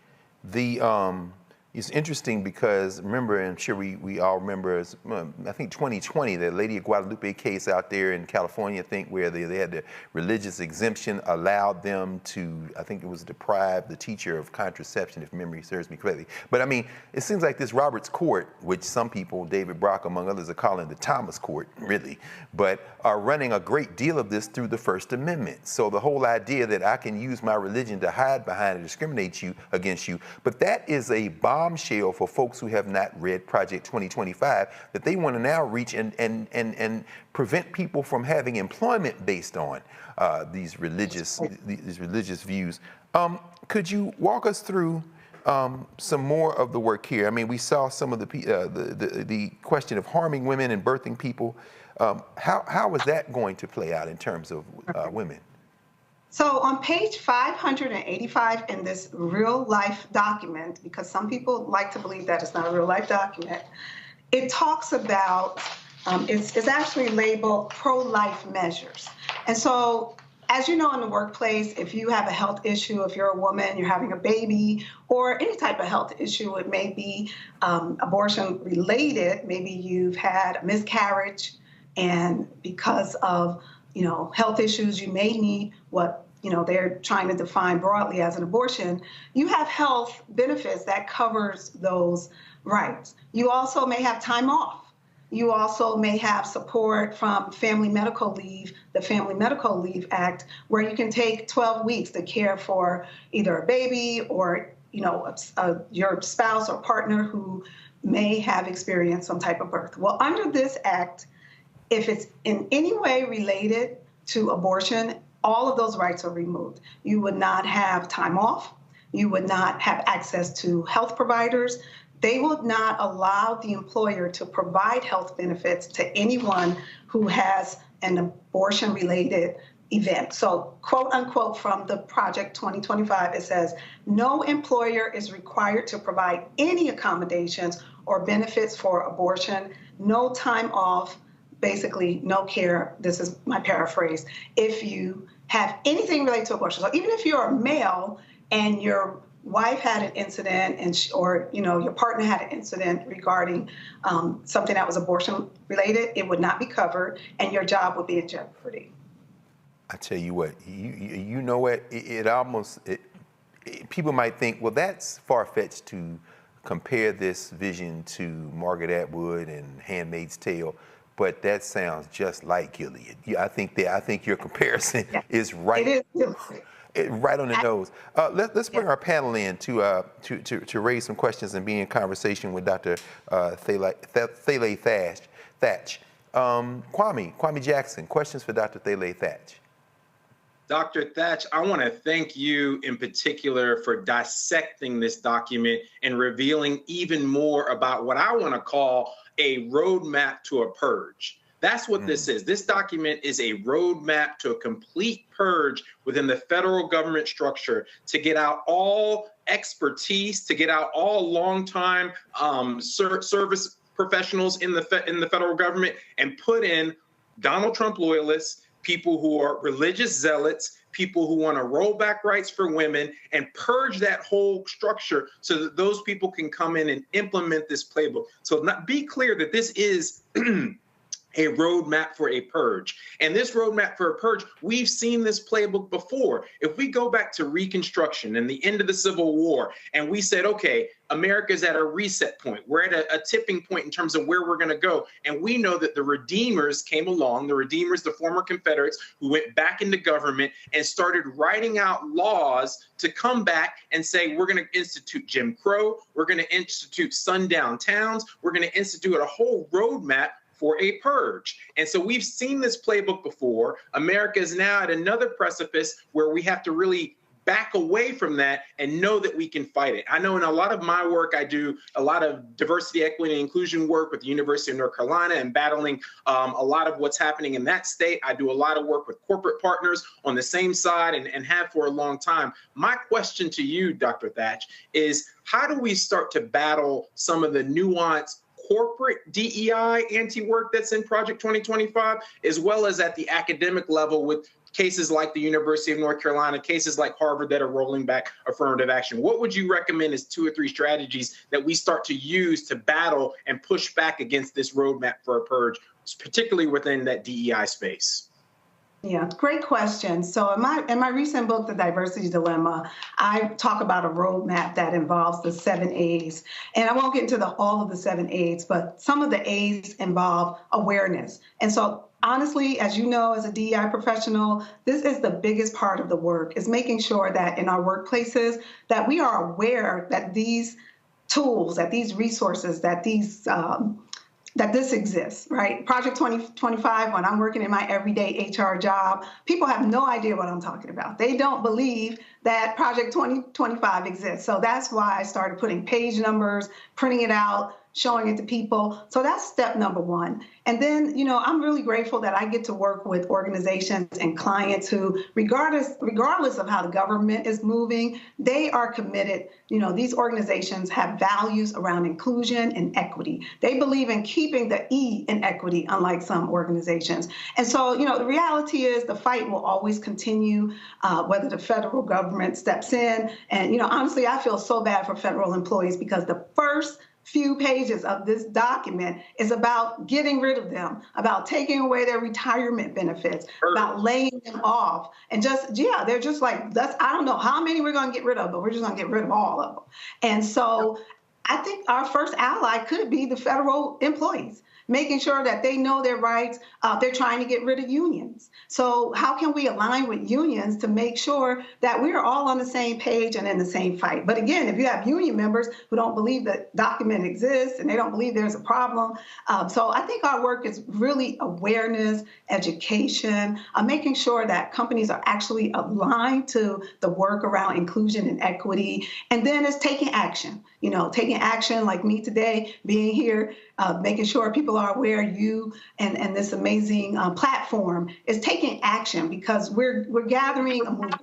It's interesting because remember, and I'm sure we all remember, I think 2020, the Lady of Guadalupe case out there in California, I think, where they had the religious exemption allowed them to, I think it was deprive the teacher of contraception, if memory serves me correctly. But I mean, it seems like this Roberts Court, which some people, David Brock among others, are calling the Thomas Court, really, but are running a great deal of this through the First Amendment. So the whole idea that I can use my religion to hide behind and discriminate against you, but that is a bombshell for folks who have not read Project 2025, that they want to now reach and prevent people from having employment based on these religious views. Could you walk us through some more of the work here? I mean, we saw some of the question of harming women and birthing people. How is that going to play out in terms of women? So on page 585 in this real life document, because some people like to believe that it's not a real life document, it talks about, it's actually labeled pro-life measures. And so, as you know, in the workplace, if you have a health issue, if you're a woman, you're having a baby, or any type of health issue, it may be abortion related, maybe you've had a miscarriage, and because of health issues, you may need what they're trying to define broadly as an abortion. You have health benefits that covers those rights. You also may have time off. You also may have support from Family Medical Leave, the Family Medical Leave Act, where you can take 12 weeks to care for either a baby or, your spouse or partner who may have experienced some type of birth. Well, under this act, if it's in any way related to abortion, all of those rights are removed. You would not have time off. You would not have access to health providers. They would not allow the employer to provide health benefits to anyone who has an abortion-related event. So, quote unquote, from the Project 2025, it says, no employer is required to provide any accommodations or benefits for abortion, no time off, basically no care. This is my paraphrase. If you have anything related to abortion, so even if you're a male and your wife had an incident or your partner had an incident regarding something that was abortion related, it would not be covered and your job would be in jeopardy. I tell you what, you know what, people might think, well, that's far-fetched to compare this vision to Margaret Atwood and Handmaid's Tale, but that sounds just like Gilead. I think your comparison is right. It is. Right on the nose. Let's bring our panel in to raise some questions and be in conversation with Dr. Thalay Thatch. Kwame Jackson, questions for Dr. Thalay Thatch. Dr. Thatch, I want to thank you in particular for dissecting this document and revealing even more about what I want to call a roadmap to a purge. That's what this is. This document is a roadmap to a complete purge within the federal government structure to get out all expertise, to get out all longtime service professionals in the federal government and put in Donald Trump loyalists, people who are religious zealots, people who want to roll back rights for women and purge that whole structure so that those people can come in and implement this playbook. So be clear that this is a roadmap for a purge. And this roadmap for a purge, we've seen this playbook before. If we go back to Reconstruction and the end of the Civil War, and we said, okay, America's at a reset point. We're at a tipping point in terms of where we're going to go. And we know that the Redeemers came along, the Redeemers, the former Confederates, who went back into government and started writing out laws to come back and say, we're going to institute Jim Crow, we're going to institute sundown towns, we're going to institute a whole roadmap for a purge. And so we've seen this playbook before. America is now at another precipice where we have to really back away from that and know that we can fight it. I know in a lot of my work, I do a lot of diversity, equity, and inclusion work with the University of North Carolina and battling a lot of what's happening in that state. I do a lot of work with corporate partners on the same side and have for a long time. My question to you, Dr. Thatch, is how do we start to battle some of the nuanced corporate DEI anti-work that's in Project 2025, as well as at the academic level with cases like the University of North Carolina, cases like Harvard that are rolling back affirmative action? What would you recommend as 2 or 3 strategies that we start to use to battle and push back against this roadmap for a purge, particularly within that DEI space? Yeah, great question. So in my recent book, The Diversity Dilemma, I talk about a roadmap that involves the 7 A's. And I won't get into all of the 7 A's, but some of the A's involve awareness. And so honestly, as you know, as a DEI professional, this is the biggest part of the work, is making sure that in our workplaces that we are aware that these tools, that these resources, that these that this exists, right? Project 2025, when I'm working in my everyday HR job, people have no idea what I'm talking about. They don't believe that Project 2025 exists. So that's why I started putting page numbers, printing it out, showing it to people. So that's step number 1. And then, I'm really grateful that I get to work with organizations and clients who, regardless of how the government is moving, they are committed. These organizations have values around inclusion and equity. They believe in keeping the E in equity, unlike some organizations. And so, the reality is the fight will always continue, whether the federal government steps in. And, honestly, I feel so bad for federal employees because the first few pages of this document is about getting rid of them, about taking away their retirement benefits, about laying them off. And they're just like, I don't know how many we're going to get rid of, but we're just going to get rid of all of them. And so I think our first ally could be the federal employees. making sure that they know their rights. They're trying to get rid of unions. So how can we align with unions to make sure that we are all on the same page and in the same fight? But again, if you have union members who don't believe the document exists and they don't believe there's a problem, so I think our work is really awareness, education, making sure that companies are actually aligned to the work around inclusion and equity, and then it's taking action. You know, taking action like me today, being here, making sure people are aware you and this amazing platform is taking action, because we're gathering a movement.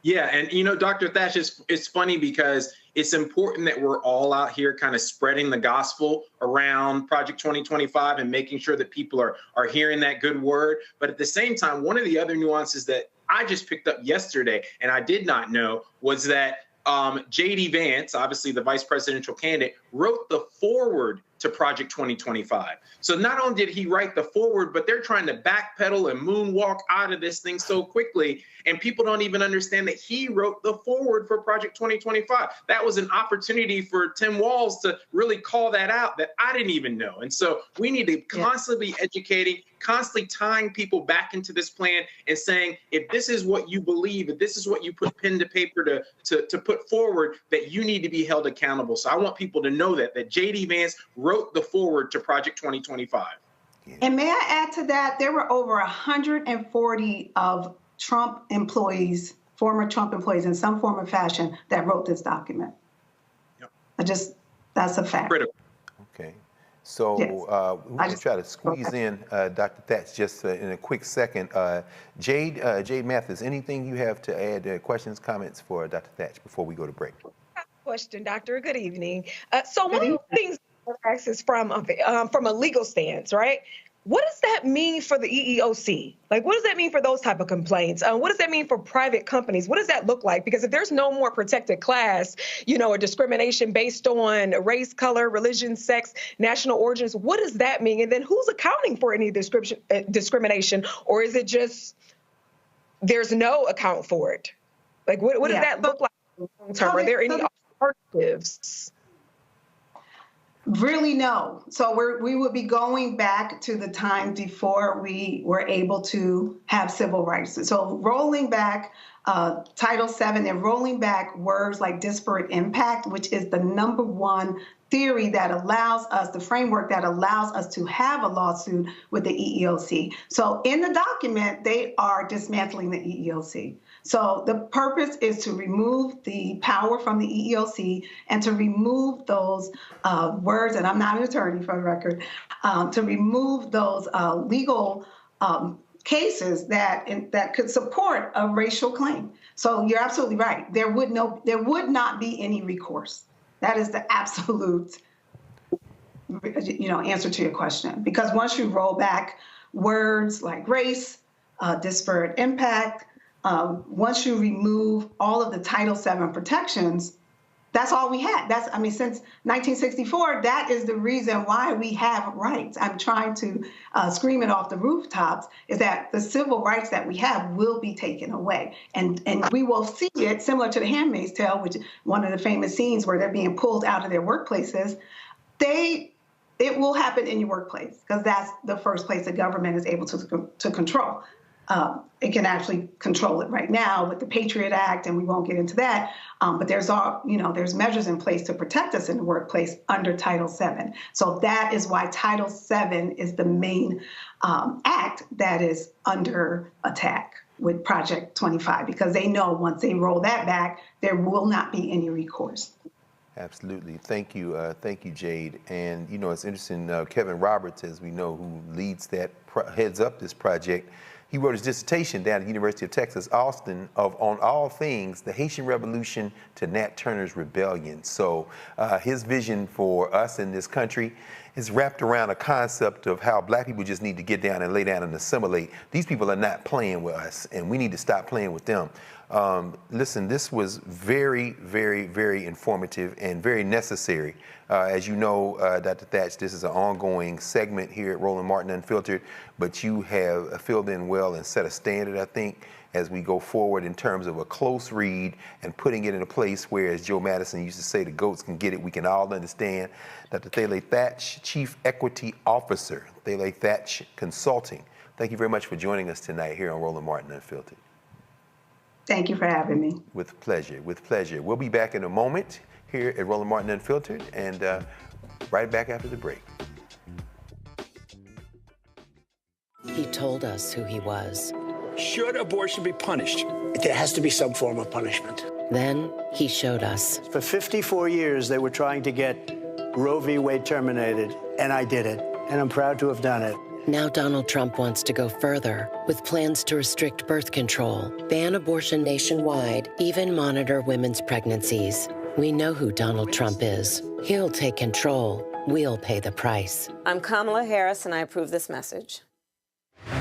Yeah, and you know, Dr. Thatch, it's funny because it's important that we're all out here kind of spreading the gospel around Project 2025 and making sure that people are hearing that good word. But at the same time, one of the other nuances that I just picked up yesterday and I did not know was that J.D. Vance, obviously the vice presidential candidate, wrote the foreword to Project 2025. So not only did he write the foreword, but they're trying to backpedal and moonwalk out of this thing so quickly, and people don't even understand that he wrote the foreword for Project 2025. That was an opportunity for Tim Walz to really call that out that I didn't even know. And so we need to constantly be educating, constantly tying people back into this plan and saying, if this is what you believe, if this is what you put pen to paper to put forward, that you need to be held accountable. So I want people to know that J.D. Vance wrote the foreword to Project 2025. And may I add to that, there were over 140 of Trump employees, former Trump employees in some form or fashion, that wrote this document. Yep. That's a fact. Critical. Okay. So we're going to try to squeeze in Dr. Thatch just in a quick second. Jade Mathis, anything you have to add, questions, comments for Dr. Thatch before we go to break? Question, Doctor. Good evening. So one of the things I ask is from a legal stance, right? What does that mean for the EEOC? Like, what does that mean for those type of complaints? What does that mean for private companies? What does that look like? Because if there's no more protected class, you know, or discrimination based on race, color, religion, sex, national origins, what does that mean? And then who's accounting for any discrimination? Or is it just there's no account for it? Like, what does that look like long term? Are there any alternatives? Really, no. So we would be going back to the time before we were able to have civil rights. So rolling back Title VII and rolling back words like disparate impact, which is the #1 theory that allows us, the framework that allows us to have a lawsuit with the EEOC. So in the document, they are dismantling the EEOC. So the purpose is to remove the power from the EEOC and to remove those words, and I'm not an attorney for the record, to remove those legal cases that could support a racial claim. So you're absolutely right. There would not be any recourse. That is the absolute, answer to your question. Because once you roll back words like race, disparate impact, once you remove all of the Title VII protections, that's all we had. Since 1964, that is the reason why we have rights. I'm trying to scream it off the rooftops, is that the civil rights that we have will be taken away. And we will see it similar to The Handmaid's Tale, which is one of the famous scenes where they're being pulled out of their workplaces. It will happen in your workplace, because that's the first place the government is able to control. It can actually control it right now with the Patriot Act, and we won't get into that. But there's measures in place to protect us in the workplace under Title VII. So that is why Title VII is the main act that is under attack with Project 25, because they know once they roll that back, there will not be any recourse. Absolutely. Thank you, Jade. And, it's interesting, Kevin Roberts, as we know, who heads up this project, he wrote his dissertation down at the University of Texas, Austin, on all things, the Haitian Revolution to Nat Turner's Rebellion. So his vision for us in this country is wrapped around a concept of how black people just need to get down and lay down and assimilate. These people are not playing with us, and we need to stop playing with them. Listen, this was very, very, very informative and very necessary. As you know, Dr. Thatch, this is an ongoing segment here at Roland Martin Unfiltered, but you have filled in well and set a standard, I think. as we go forward in terms of a close read and putting it in a place where, as Joe Madison used to say, the goats can get it, we can all understand. Dr. Thaler Thatch, Chief Equity Officer, Thaler Thatch Consulting. Thank you very much for joining us tonight here on Roland Martin Unfiltered. Thank you for having me. With pleasure, with pleasure. We'll be back in a moment here at Roland Martin Unfiltered, and right back after the break. He told us who he was. Should abortion be punished? There has to be some form of punishment. Then he showed us. For 54 years, they were trying to get Roe v. Wade terminated, and I did it, and I'm proud to have done it. Now Donald Trump wants to go further with plans to restrict birth control, ban abortion nationwide, even monitor women's pregnancies. We know who Donald Trump is. He'll take control. We'll pay the price. I'm Kamala Harris, and I approve this message.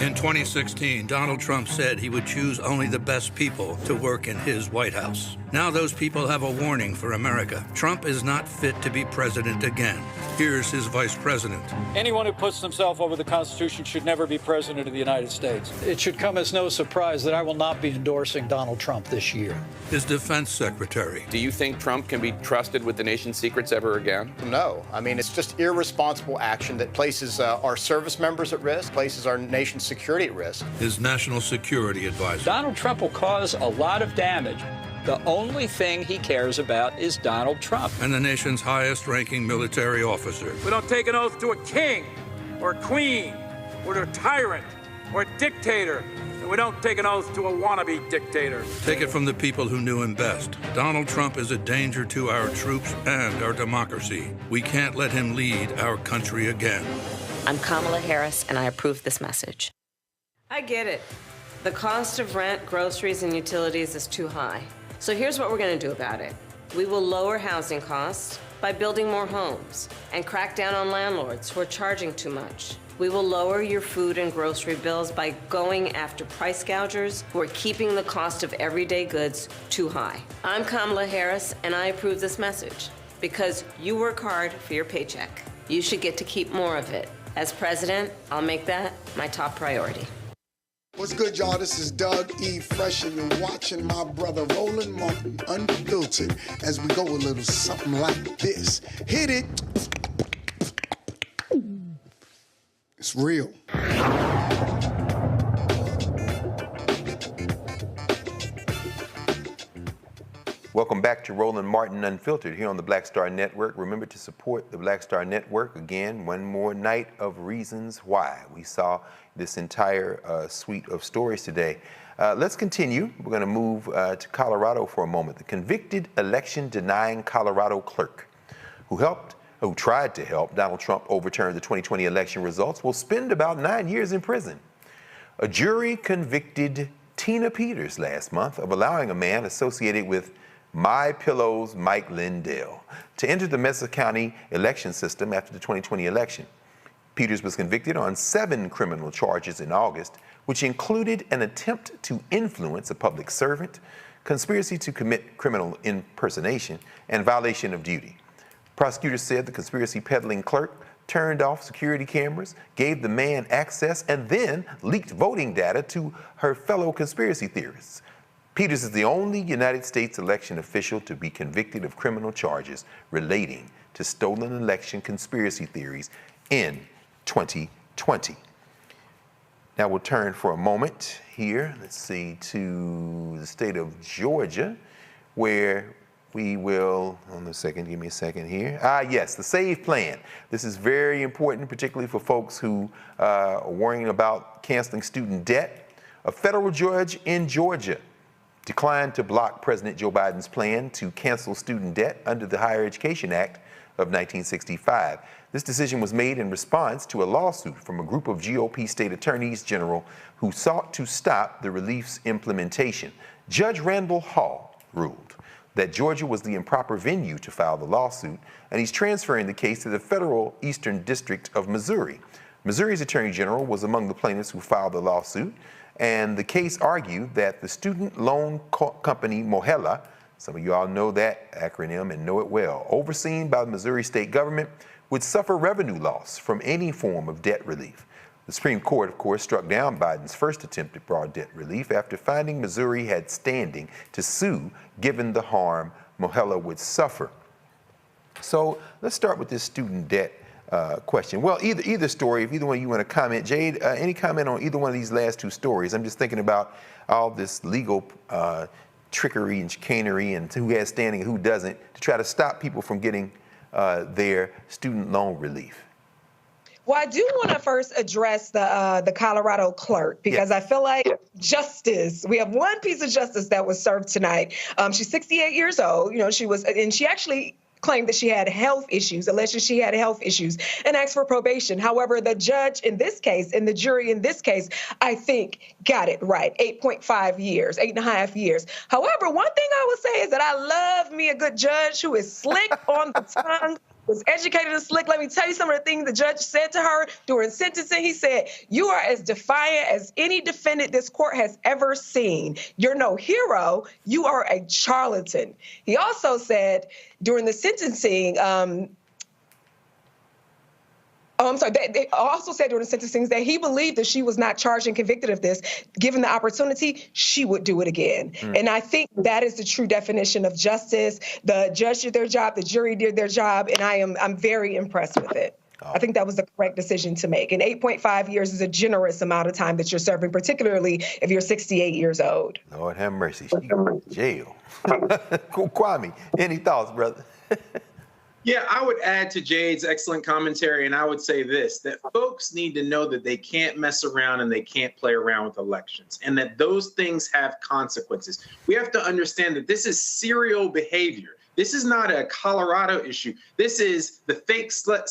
In 2016, Donald Trump said he would choose only the best people to work in his White House. Now those people have a warning for America. Trump is not fit to be president again. Here's his vice president. Anyone who puts themselves over the Constitution should never be president of the United States. It should come as no surprise that I will not be endorsing Donald Trump this year. His defense secretary. Do you think Trump can be trusted with the nation's secrets ever again? No. I mean, it's just irresponsible action that places our service members at risk, places our nation's security at risk. His national security advisor. Donald Trump will cause a lot of damage. The only thing he cares about is Donald Trump. And the nation's highest-ranking military officer. We don't take an oath to a king or a queen or to a tyrant or a dictator. And we don't take an oath to a wannabe dictator. Take it from the people who knew him best. Donald Trump is a danger to our troops and our democracy. We can't let him lead our country again. I'm Kamala Harris, and I approve this message. I get it. The cost of rent, groceries, and utilities is too high. So here's what we're going to do about it. We will lower housing costs by building more homes and crack down on landlords who are charging too much. We will lower your food and grocery bills by going after price gougers who are keeping the cost of everyday goods too high. I'm Kamala Harris, and I approve this message because you work hard for your paycheck. You should get to keep more of it. As president, I'll make that my top priority. What's good, y'all? This is Doug E. Fresh, and you're watching my brother Roland Martin Unfiltered as we go a little something like this. Hit it. It's real. Welcome back to Roland Martin Unfiltered here on the Black Star Network. Remember to support the Black Star Network. Again, one more night of reasons why. We saw this entire suite of stories today. Let's continue. We're going to move to Colorado for a moment. The convicted election-denying Colorado clerk who tried to help Donald Trump overturn the 2020 election results will spend about 9 years in prison. A jury convicted Tina Peters last month of allowing a man associated with MyPillow's Mike Lindell to enter the Mesa County election system after the 2020 election. Peters was convicted on 7 criminal charges in August, which included an attempt to influence a public servant, conspiracy to commit criminal impersonation, and violation of duty. Prosecutors said the conspiracy peddling clerk turned off security cameras, gave the man access, and then leaked voting data to her fellow conspiracy theorists. Peters is the only United States election official to be convicted of criminal charges relating to stolen election conspiracy theories in 2020. Now we'll turn for a moment here, let's see, to the state of Georgia, where we will, give me a second here. Yes, the SAVE plan. This is very important, particularly for folks who are worrying about canceling student debt. A federal judge in Georgia declined to block President Joe Biden's plan to cancel student debt under the Higher Education Act of 1965. This decision was made in response to a lawsuit from a group of GOP state attorneys general who sought to stop the relief's implementation. Judge Randall Hall ruled that Georgia was the improper venue to file the lawsuit, and he's transferring the case to the federal Eastern District of Missouri. Missouri's Attorney General was among the plaintiffs who filed the lawsuit, and the case argued that the student loan company Mohela, some of you all know that acronym and know it well, overseen by the Missouri state government, would suffer revenue loss from any form of debt relief. The Supreme Court, of course, struck down Biden's first attempt at broad debt relief after finding Missouri had standing to sue given the harm Mohela would suffer. So let's start with this student debt question. Well, either story, if either one of you want to comment. Jade, any comment on either one of these last two stories? I'm just thinking about all this legal trickery and chicanery and who has standing and who doesn't to try to stop people from getting their student loan relief. Well, I do want to first address the Colorado clerk because I feel like justice. We have one piece of justice that was served tonight. She's 68 years old. You know, she actually claimed that she had health issues, alleged she had health issues, and asked for probation. However, the judge in this case and the jury in this case, I think, got it right. 8.5 years, 8.5 years. However, one thing I would say is that I love me a good judge who is slick on the tongue, was educated and slick. Let me tell you some of the things the judge said to her during sentencing. He said, "You are as defiant as any defendant this court has ever seen. You're no hero. You are a charlatan." He also said during the sentencing, They also said during the sentencing that he believed that she was not charged and convicted of this. Given the opportunity, she would do it again. And I think that is the true definition of justice. The judge did their job, the jury did their job, and I'm very impressed with it. I think that was the correct decision to make. And 8.5 years is a generous amount of time that you're serving, particularly if you're 68 years old. Lord have mercy. She in jail. Kwame, any thoughts, brother? Yeah, I would add to Jade's excellent commentary, and I would say this, that folks need to know that they can't mess around and they can't play around with elections, and that those things have consequences. We have to understand that this is serial behavior. This is not a Colorado issue. This is the fake slate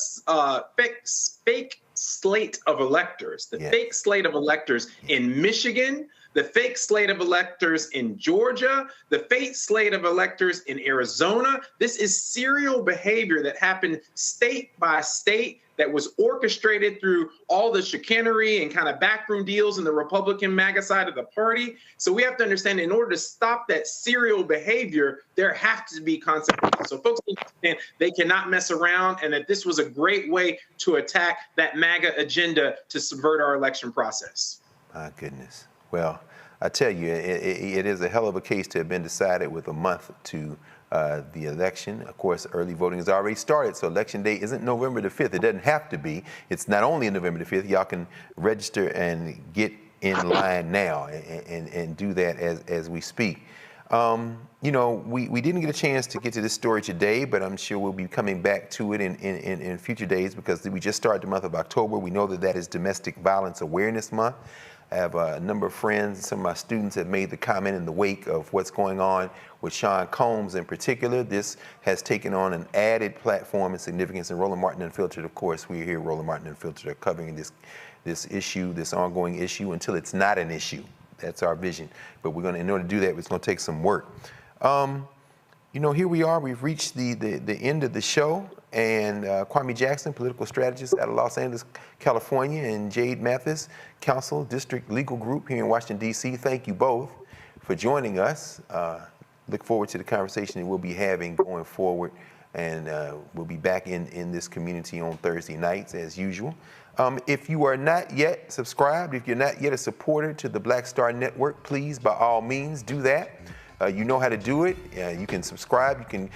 of electors, the fake slate of electors in Michigan, the fake slate of electors in Georgia, the fake slate of electors in Arizona. This is serial behavior that happened state by state that was orchestrated through all the chicanery and kind of backroom deals in the Republican MAGA side of the party. So we have to understand in order to stop that serial behavior, there have to be consequences. So folks need to understand they cannot mess around, and that this was a great way to attack that MAGA agenda to subvert our election process. My goodness. Well, I tell you, it is a hell of a case to have been decided with a month to the election. Of course, early voting has already started, so election day isn't November the 5th. It doesn't have to be. It's not only November the 5th. Y'all can register and get in line now and do that as we speak. You know, we didn't get a chance to get to this story today, but I'm sure we'll be coming back to it in future days because we just started the month of October. We know that is Domestic Violence Awareness Month. I have a number of friends, some of my students have made the comment in the wake of what's going on with Sean Combs in particular. This has taken on an added platform and significance, and Roland Martin Unfiltered, of course, we're here, Roland Martin Unfiltered, are covering this issue, this ongoing issue, until it's not an issue. That's our vision. But we're gonna, in order to do that, it's gonna take some work. You know, here we are, we've reached the end of the show, and Kwame Jackson, political strategist out of Los Angeles, California, and Jade Mathis, Counsel, District Legal Group here in Washington, D.C. Thank you both for joining us. Look forward to the conversation that we'll be having going forward, and we'll be back in this community on Thursday nights as usual. If you are not yet subscribed, if you're not yet a supporter to the Black Star Network, please, by all means, do that. You know how to do it. You can subscribe. You can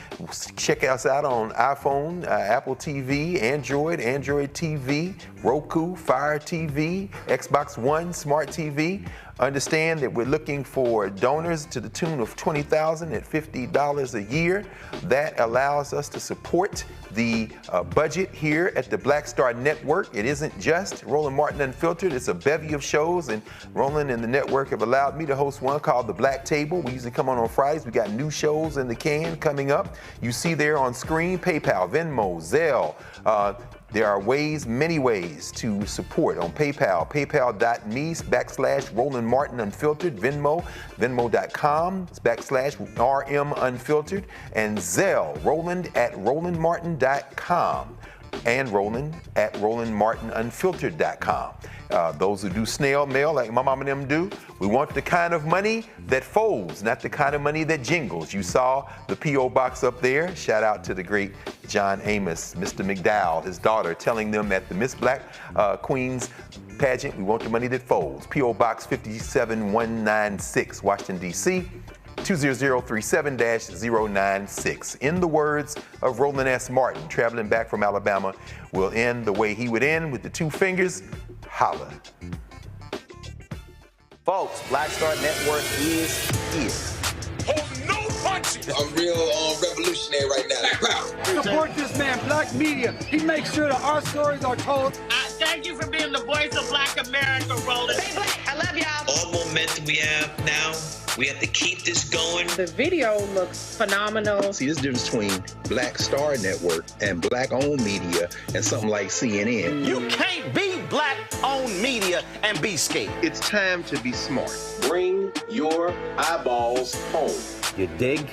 check us out on iPhone, Apple TV, Android TV, Roku, Fire TV, Xbox One, Smart TV. Understand that we're looking for donors to the tune of $20,000 at $50 a year. That allows us to support the budget here at the Black Star Network. It isn't just Roland Martin Unfiltered. It's a bevy of shows, and Roland and the network have allowed me to host one called The Black Table. We usually come on Fridays. We got new shows in the can coming up. You see there on screen, PayPal, Venmo, Zelle. There are ways, many ways to support on PayPal, paypal.me/Roland Martin Unfiltered, Venmo, venmo.com/RM Unfiltered, and Zelle, Roland@RolandMartin.com. and Roland at RolandMartinUnfiltered.com. Those who do snail mail like my mom and them do, we want the kind of money that folds, not the kind of money that jingles. You saw the P.O. box up there. Shout out to the great John Amos, Mr. McDowell, his daughter, telling them at the Miss Black Queens pageant, we want the money that folds. P.O. Box 57196, Washington, D.C., 20037-096. In the words of Roland S. Martin, traveling back from Alabama, will end the way he would end, with the two fingers. Holla. Folks, Black Star Network is here. Oh, no punching! I'm real revolutionary right now. Support this man, Black Media. He makes sure that our stories are told. Thank you for being the voice of Black America, Roland. Stay black. I love y'all. All momentum we have now, we have to keep this going. The video looks phenomenal. See, there's a difference between Black Star Network and Black-owned media and something like CNN. You can't be Black-owned media and be scared. It's time to be smart. Bring your eyeballs home. You dig?